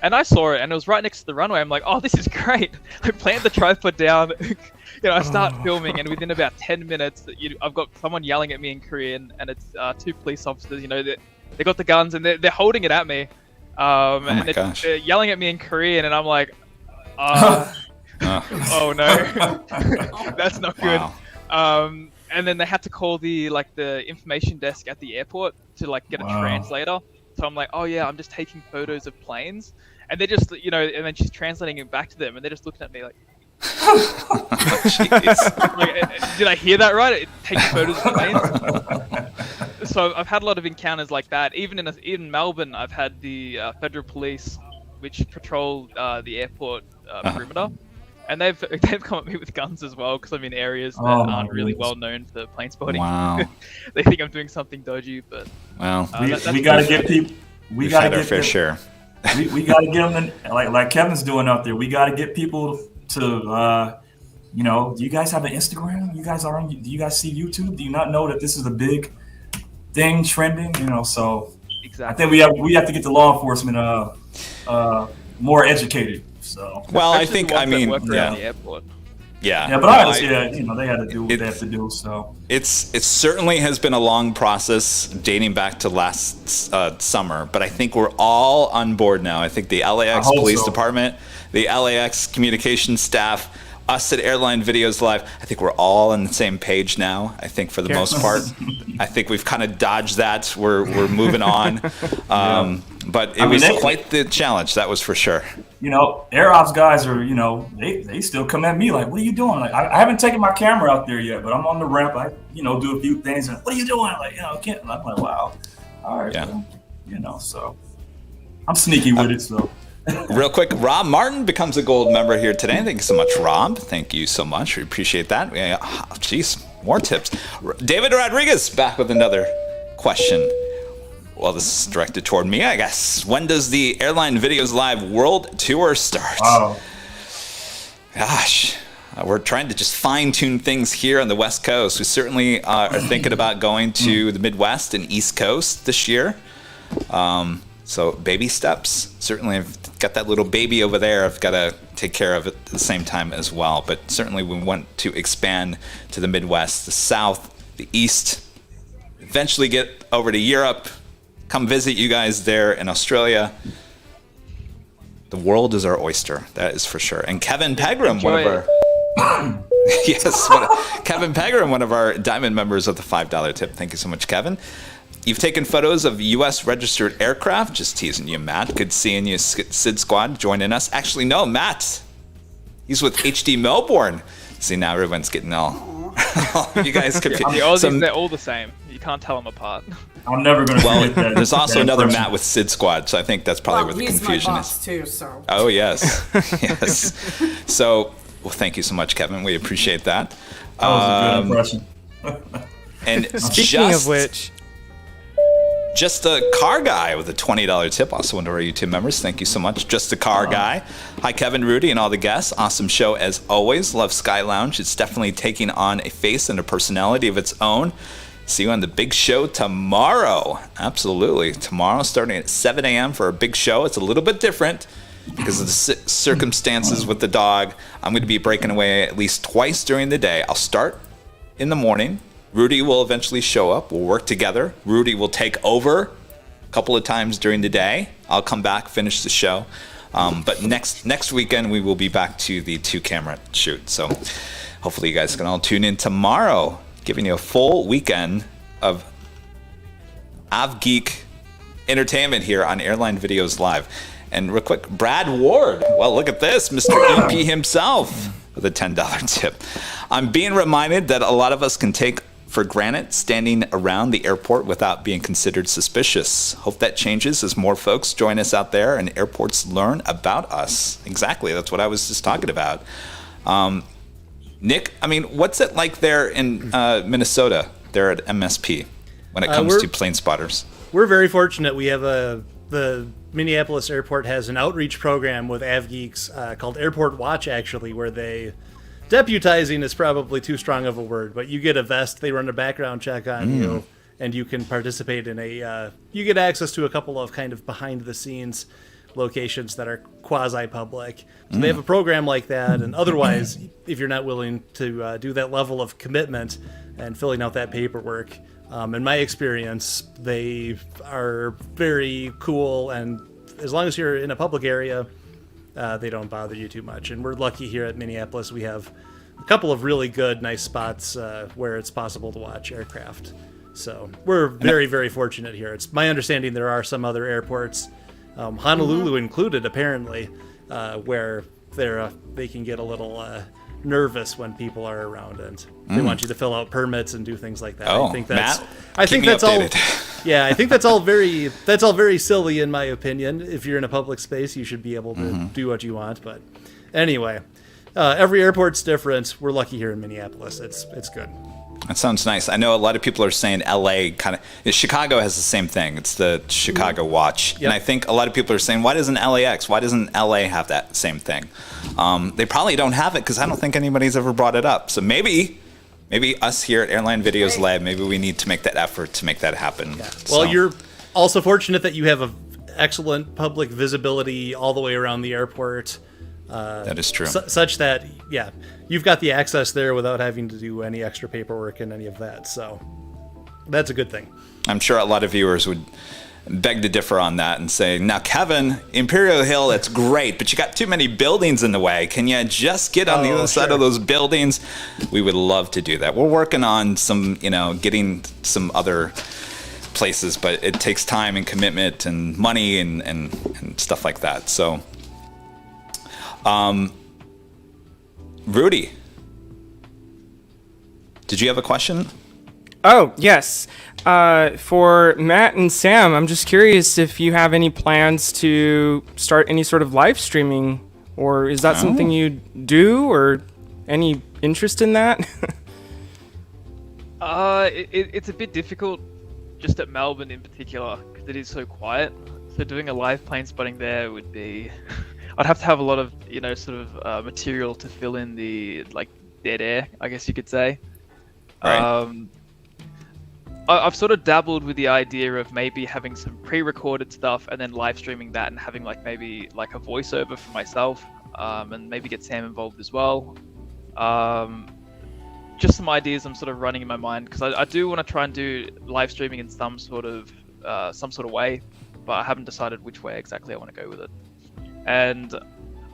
And I saw it, and it was right next to the runway. I'm like, oh, this is great. I plant the tripod down. I start filming, and within about 10 minutes, I've got someone yelling at me in Korean, and it's 2 police officers. They got the guns, and they're holding it at me. And they're yelling at me in Korean, and I'm like, oh no, that's not good. Wow. And then they had to call the information desk at the airport to get a translator. So I'm like, oh yeah, I'm just taking photos of planes, and they're just and then she's translating it back to them, and they're just looking at me like, did I hear that right? Taking photos of planes. So I've had a lot of encounters like that. Even in Melbourne, I've had the federal police, which patrol the airport perimeter. And they've come at me with guns as well, because I'm in areas that aren't really well known for plane spotting. Wow. They think I'm doing something dodgy, but well, we got to get people. We got to get our fair share. We got to get them like Kevin's doing out there. We got to get people to, do you guys have an Instagram? Do you guys see YouTube? Do you not know that this is a big thing trending? So exactly. I think we have to get the law enforcement more educated. So well, I think the airport. Yeah, but obviously, they had to do what they have to do. So it certainly has been a long process dating back to last summer, but I think we're all on board now. I think the LAX Police Department, the LAX communications staff, us at Airline Videos Live, I think we're all on the same page now. I think for the most part, I think we've kind of dodged that. We're moving on, but it was quite the challenge. That was for sure. Air Ops guys are, they still come at me like, what are you doing? Like, I haven't taken my camera out there yet, but I'm on the ramp. I, do a few things. And what are you doing? Like, can't. I'm like, wow. All right. Yeah. Well, so I'm sneaky with it. So real quick, Rob Martin becomes a gold member here today. Thank you so much, Rob. Thank you so much. We appreciate that. Jeez, more tips. David Rodriguez back with another question. Well, this is directed toward me, I guess. When does the Airline Videos Live World Tour start? Wow. Gosh, we're trying to just fine-tune things here on the West Coast. We certainly are thinking about going to the Midwest and East Coast this year. So baby steps. Certainly I've got that little baby over there I've got to take care of at the same time as well. But certainly we want to expand to the Midwest, the South, the East, eventually get over to Europe. Come visit you guys there in Australia. The world is our oyster, that is for sure. And Kevin Pegram, one of our Kevin Pegram, one of our diamond members of the $5 tip. Thank you so much, Kevin. You've taken photos of U.S. registered aircraft. Just teasing you, Matt. Good seeing you, Sid Squad, joining us. Actually, no, Matt. He's with HD Melbourne. See, now everyone's getting all you guys confused. The Aussies, they're all the same. You can't tell them apart. I'm never going to forget that. There's also another Matt with Sid Squad, so I think that's probably where the confusion my boss is. too, so. Oh, yes. Yes. So, well, thank you so much, Kevin. We appreciate that. That was a good impression. And Speaking of which... Just a car guy with a $20 tip. Also one of our YouTube members. Thank you so much. Just a car guy. Hi, Kevin, Rudy, and all the guests. Awesome show as always. Love Sky Lounge. It's definitely taking on a face and a personality of its own. See you on the big show tomorrow. Absolutely. Tomorrow starting at 7 a.m. for a big show. It's a little bit different because of the circumstances with the dog. I'm going to be breaking away at least twice during the day. I'll start in the morning. Rudy will eventually show up. We'll work together. Rudy will take over a couple of times during the day. I'll come back, finish the show. But next weekend, we will be back to the 2-camera shoot. So hopefully you guys can all tune in tomorrow, giving you a full weekend of AvGeek entertainment here on Airline Videos Live. And real quick, Brad Ward. Well, look at this, Mr. EP himself with a $10 tip. I'm being reminded that a lot of us can take for granted standing around the airport without being considered suspicious. Hope that changes as more folks join us out there and airports learn about us. Exactly, that's what I was just talking about. Nick, I mean, what's it like there in Minnesota, there at MSP, when it comes to plane spotters? We're very fortunate. We have the Minneapolis airport has an outreach program with AvGeeks called Airport Watch, actually, where they... Deputizing is probably too strong of a word, but you get a vest, they run a background check on you, and you can participate in you get access to a couple of kind of behind-the-scenes locations that are quasi-public. So they have a program like that, and otherwise, if you're not willing to do that level of commitment and filling out that paperwork, in my experience, they are very cool, and as long as you're in a public area, they don't bother you too much. And we're lucky here at Minneapolis, we have a couple of really good, nice spots where it's possible to watch aircraft. So we're very, very fortunate here. It's my understanding there are some other airports, Honolulu included, apparently, where they can get a little nervous when people are around and they want you to fill out permits and do things like that. Oh, I think that's Matt, I think keep me that's all. updated. Yeah, I think that's all very silly in my opinion. If you're in a public space, you should be able to do what you want. But anyway, every airport's different. We're lucky here in Minneapolis. It's good. That sounds nice. I know a lot of people are saying LA Chicago has the same thing. It's the Chicago Watch. Yep. And I think a lot of people are saying, why doesn't LAX? Why doesn't LA have that same thing? They probably don't have it because I don't think anybody's ever brought it up. So maybe us here at Airline Videos Lab, maybe we need to make that effort to make that happen. Yeah. So, Well, you're also fortunate that you have a excellent public visibility all the way around the airport. that is true. Such that, yeah, you've got the access there without having to do any extra paperwork and any of that. So that's a good thing. I'm sure a lot of viewers would beg to differ on that and say, now, Kevin, Imperial Hill, it's great, but you got too many buildings in the way. Can you just get on the other side of those buildings? We would love to do that. We're working on some, getting some other places, but it takes time and commitment and money and stuff like that. So, Rudy, did you have a question? Oh, yes. For Matt and Sam, I'm just curious if you have any plans to start any sort of live streaming, or is that something you do, or any interest in that? It's a bit difficult just at Melbourne in particular because it is so quiet. So doing a live plane spotting there would be... I'd have to have a lot of, material to fill in the, dead air, I guess you could say. Right. I've sort of dabbled with the idea of maybe having some pre-recorded stuff and then live streaming that and having maybe a voiceover for myself, and maybe get Sam involved as well. Just some ideas I'm sort of running in my mind because I do want to try and do live streaming in some sort of way, but I haven't decided which way exactly I want to go with it. And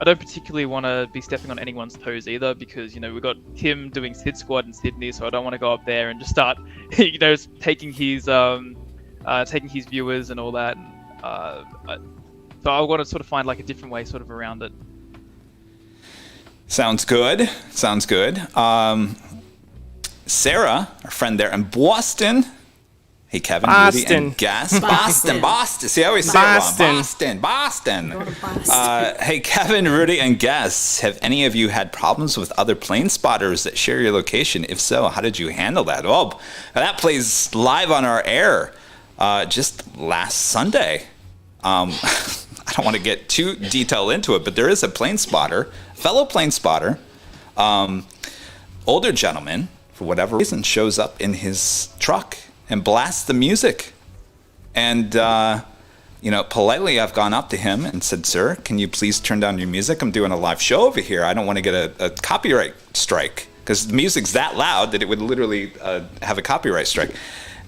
I don't particularly want to be stepping on anyone's toes either because, we've got Tim doing Sid Squad in Sydney, so I don't want to go up there and just start, taking his viewers and all that. So I want to sort of find a different way sort of around it. Sounds good. Sarah, our friend there in Boston. Hey, Kevin, Rudy, and Gas. Boston. See, I always say it wrong. Boston. Go to Boston. Hey, Kevin, Rudy, and Gas, have any of you had problems with other plane spotters that share your location? If so, how did you handle that? Oh, that plays live on our air just last Sunday. I don't want to get too detailed into it, but there is a fellow plane spotter, older gentleman, for whatever reason, shows up in his truck and blasts the music. And, politely I've gone up to him and said, sir, can you please turn down your music? I'm doing a live show over here. I don't want to get a copyright strike because the music's that loud that it would literally have a copyright strike.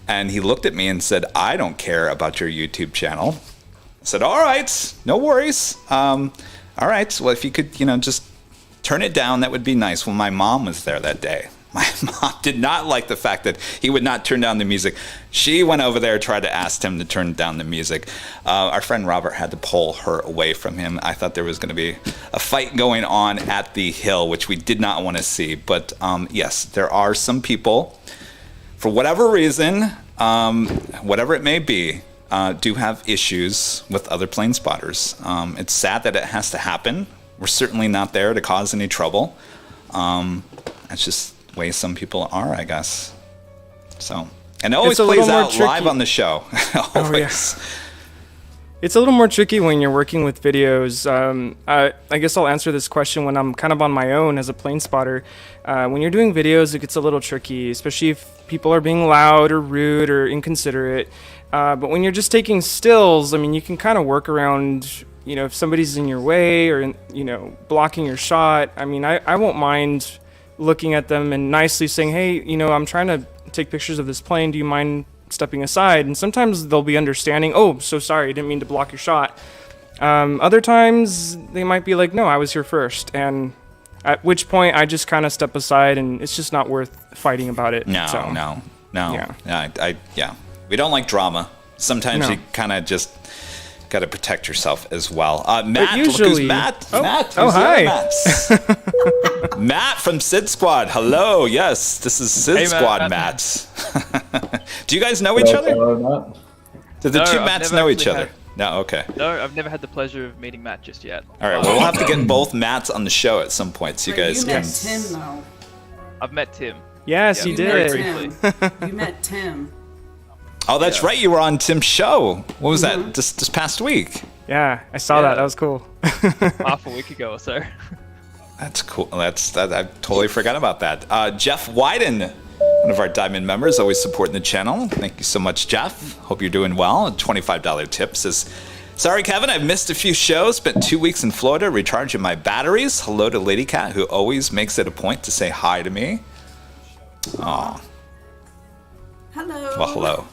And he looked at me and said, I don't care about your YouTube channel. I said, all right, no worries. All right, well, if you could, just turn it down, that would be nice. Well, my mom was there that day. My mom did not like the fact that he would not turn down the music. She went over there, tried to ask him to turn down the music. Our friend Robert had to pull her away from him. I thought there was going to be a fight going on at the Hill, which we did not want to see. But yes, there are some people, for whatever reason, whatever it may be, do have issues with other plane spotters. It's sad that it has to happen. We're certainly not there to cause any trouble. It's just way some people are, I guess. So, and it always plays out live on the show. Always. It's a little more tricky when you're working with videos. I guess I'll answer this question when I'm kind of on my own as a plane spotter. When you're doing videos, it gets a little tricky, especially if people are being loud or rude or inconsiderate. But when you're just taking stills, you can kind of work around if somebody's in your way or, blocking your shot, I mean, I won't mind looking at them and nicely saying, hey, I'm trying to take pictures of this plane. Do you mind stepping aside? And sometimes they'll be understanding. Oh, so sorry, I didn't mean to block your shot. Other times they might be like, no, I was here first. And at which point I just kind of step aside, and it's just not worth fighting about it. No. Yeah. We don't like drama. Sometimes you kind of just got to protect yourself as well. Matt, look who's Matt. Matt, who's hi. Matt from Sid Squad. Hello. Yes, this is Sid Squad, Matt. Do you guys know each other? Do the two Matts know each other? No, okay. No, I've never had the pleasure of meeting Matt just yet. All right, well, we'll have to get both Matts on the show at some point, so you guys you can. met Tim, though. I've met Tim. Yes, you did. You met Tim. Oh, that's right. You were on Tim's show. What was that? This past week. Yeah, I saw that. That was cool. Half a week ago or so. That's cool. I totally forgot about that. Jeff Wyden, one of our Diamond members, always supporting the channel. Thank you so much, Jeff. Hope you're doing well. A $25 tip says, sorry, Kevin, I've missed a few shows. Spent 2 weeks in Florida recharging my batteries. Hello to Lady Cat, who always makes it a point to say hi to me. Aw. Hello. Well, hello.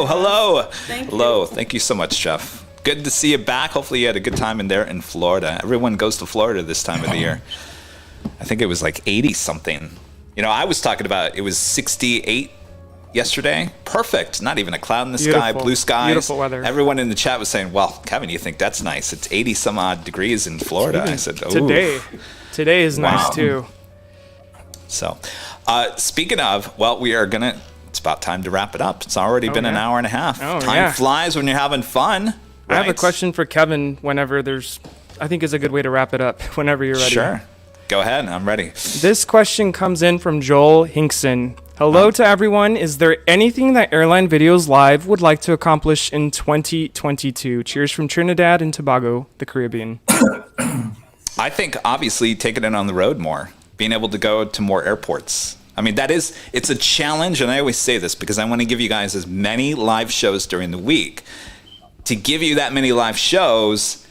hello. Thank you. Hello. Thank you so much, Jeff. Good to see you back. Hopefully you had a good time in there in Florida. Everyone goes to Florida this time of the year. I think it was like 80 something. I was talking about it was 68 yesterday. Perfect. Not even a cloud in the sky, blue skies. Beautiful weather. Everyone in the chat was saying, well, Kevin, you think that's nice. It's 80 some odd degrees in Florida. I said, oh. Today is nice too. So, speaking of, well, it's about time to wrap it up. It's already been an hour and a half. Time flies when you're having fun. Right? I have a question for Kevin whenever I think is a good way to wrap it up, whenever you're ready. Sure. Go ahead. I'm ready. This question comes in from Joel Hinkson. Hello to everyone. Is there anything that Airline Videos Live would like to accomplish in 2022? Cheers from Trinidad and Tobago, the Caribbean. I think, obviously, taking it on the road more. Being able to go to more airports. I mean, it's a challenge, and I always say this because I want to give you guys as many live shows during the week. To give you that many live shows,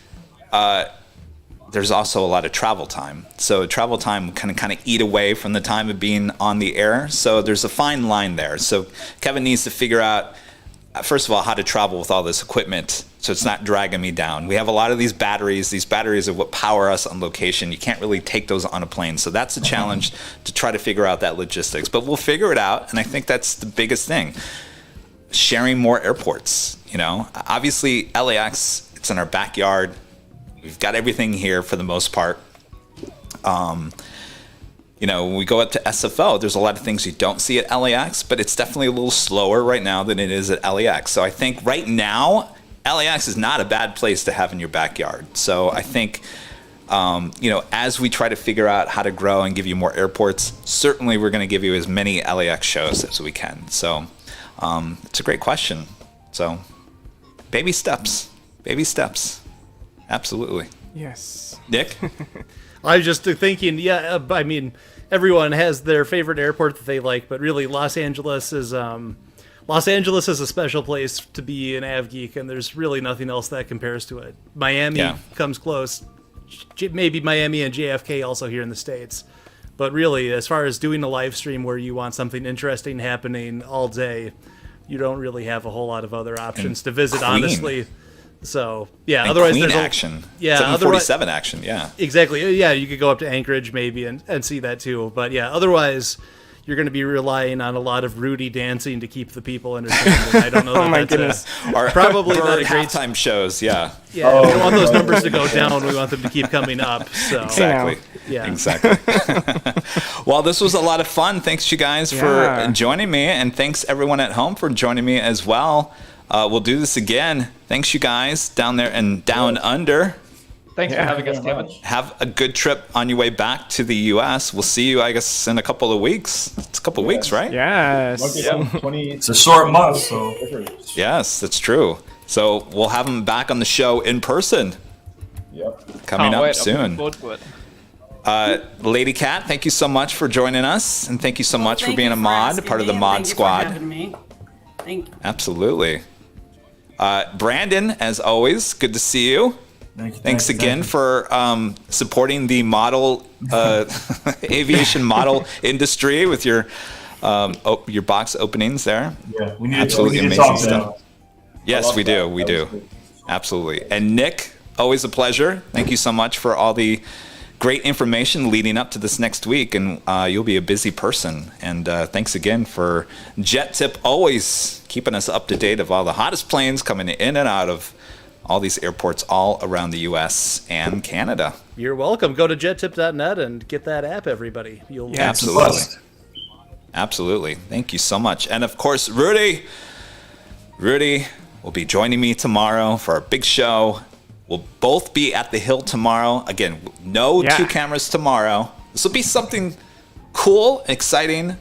there's also a lot of travel time. So travel time can kind of eat away from the time of being on the air. So there's a fine line there. So Kevin needs to figure out, first of all, how to travel with all this equipment so it's not dragging me down. We have a lot of these batteries. These batteries are what power us on location. You can't really take those on a plane. So that's a challenge to try to figure out that logistics. But we'll figure it out, and I think that's the biggest thing. Sharing more airports. Obviously, LAX, it's in our backyard. We've got everything here for the most part. When we go up to SFO, there's a lot of things you don't see at LAX, but it's definitely a little slower right now than it is at LAX. So I think right now, LAX is not a bad place to have in your backyard. So I think, as we try to figure out how to grow and give you more airports, certainly we're going to give you as many LAX shows as we can. So it's a great question. So baby steps. Absolutely. Yes. Nick? I was just thinking, I mean, everyone has their favorite airport that they like, but really Los Angeles is a special place to be an av geek, and there's really nothing else that compares to it. Miami comes close, maybe Miami and JFK also here in the States, but really, as far as doing a live stream where you want something interesting happening all day, you don't really have a whole lot of other options to visit, honestly. So and otherwise Queen there's action. 747 action. Exactly. Yeah, you could go up to Anchorage maybe and see that too. But otherwise you're going to be relying on a lot of Rudy dancing to keep the people entertained. And I don't know. Oh my goodness. Probably not a great halftime shows. Yeah. Yeah. We don't want those numbers to go down. We want them to keep coming up. So exactly. Yeah. Exactly. Well, this was a lot of fun. Thanks you guys for joining me, and thanks everyone at home for joining me as well. We'll do this again. Thanks, you guys, down there and down under. Thanks for having us, Kevin. Have a good trip on your way back to the U.S. We'll see you, I guess, in a couple of weeks. It's a couple of weeks, right? Yes. It's a short month, so. Yes, that's true. So we'll have them back on the show in person. Yep. Coming up soon. I'm looking forward to it. Lady Cat, thank you so much for joining us, and thank you so much for being a mod, part of the mod squad. Thank you. Absolutely. Brandon, as always, good to see you. Thanks again for supporting the model aviation model industry with your box openings there. Yeah, we need absolutely to amazing talk stuff. Yes, we do. We do. Absolutely. And Nick, always a pleasure. Thank you so much for all the great information leading up to this next week. And you'll be a busy person. And thanks again for Jet Tip, always keeping us up to date of all the hottest planes coming in and out of all these airports all around the U.S. and Canada. You're welcome. Go to jettip.net and get that app, everybody. You'll Absolutely. Absolutely. Thank you so much. And of course, Rudy will be joining me tomorrow for our big show. We'll both be at the Hill tomorrow. Again, no two cameras tomorrow. This will be something cool, exciting.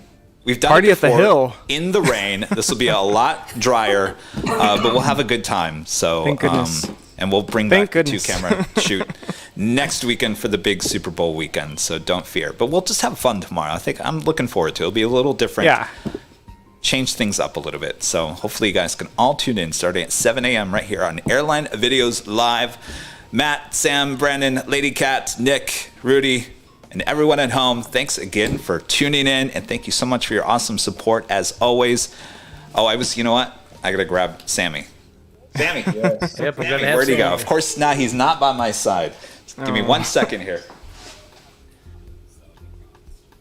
We've done Party it at the before Hill. in the rain. This will be a lot drier, but we'll have a good time. So, Thank goodness. And we'll bring back the goodness. two-camera shoot next weekend for the big Super Bowl weekend. So don't fear. But we'll just have fun tomorrow. I think I'm looking forward to it. It'll be a little different. Yeah. Change things up a little bit. So hopefully you guys can all tune in starting at 7 a.m. right here on Airline Videos Live. Matt, Sam, Brandon, Lady Cat, Nick, Rudy, and everyone at home, thanks again for tuning in, and thank you so much for your awesome support as always. Oh, you know what? I gotta grab Sammy. Sammy, Yes. Yep, we're Sammy, gonna have where'd he go? Sammy. Of course, now he's not by my side. Just give me 1 second here.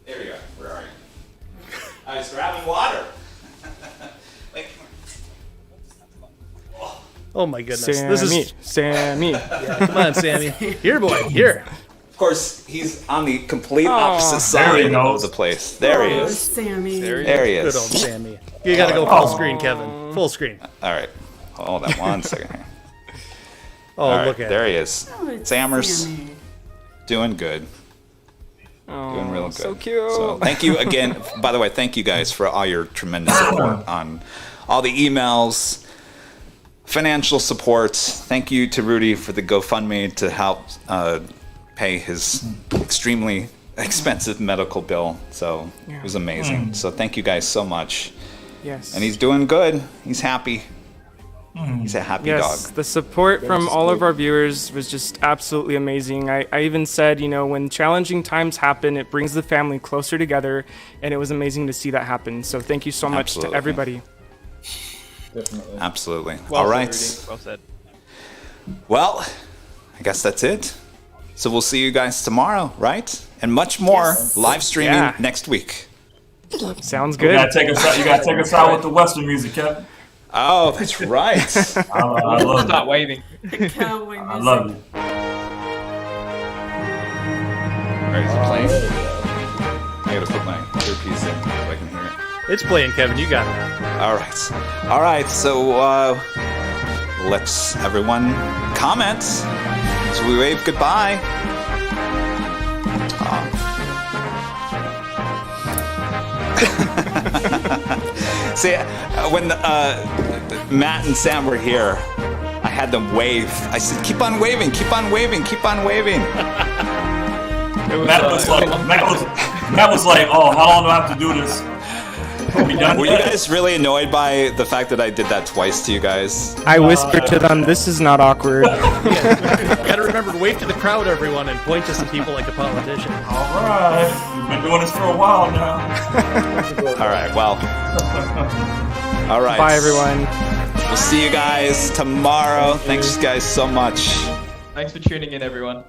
There we go. Where are you? I was grabbing water. Wait, Oh my goodness. Sammy. This is Sammy. yeah, come on, Sammy. Here, boy. Here. of course, he's on the complete Oh, opposite there he side goes. of the place. There he Oh, is. Sammy. There he Good is. old Sammy. You gotta go full screen, Kevin. Full screen. All right. Hold on 1 second here. Oh, All right, look at there it. he is. Oh, it's Sammers Sammy. doing good. Oh, Doing real good. so cute. So thank you again. By the way, thank you guys for all your tremendous support on all the emails, financial support. Thank you to Rudy for the GoFundMe to help pay his extremely expensive medical bill. So it was amazing. So thank you guys so much. Yes. And he's doing good. He's happy. He's a happy Yes, dog. the support from all of our viewers was just absolutely amazing. I even said, when challenging times happen, it brings the family closer together, and it was amazing to see that happen. So thank you so much Absolutely. to everybody. Definitely. Absolutely. Well All said, right. Rudy. Well said. Well, I guess that's it. So we'll see you guys tomorrow, right? And much more live streaming Yeah. next week. Sounds You good. gotta take us out. You gotta take us out with the Western music, Kevin. Oh, that's right. I love Start it. waving. Cowboy music. I love it. Alright, is it playing? I gotta put my earpiece in so I can hear it. It's playing, Kevin. You got it. All right. So let's everyone comment. So we wave goodbye. See, when Matt and Sam were here, I had them wave. I said, "Keep on waving, keep on waving, keep on waving." Matt was like, "Oh, how long do I have to do this? Are we done Were you yet?" guys really annoyed by the fact that I did that twice to you guys? I whispered to them, "This is not awkward." Gotta remember to wave to the crowd, everyone, and point to some people like a politician. All right, we've been doing this for a while now. All right. Well. All right. Bye, everyone. We'll see you guys tomorrow. Thanks, guys, so much. Thanks for tuning in, everyone.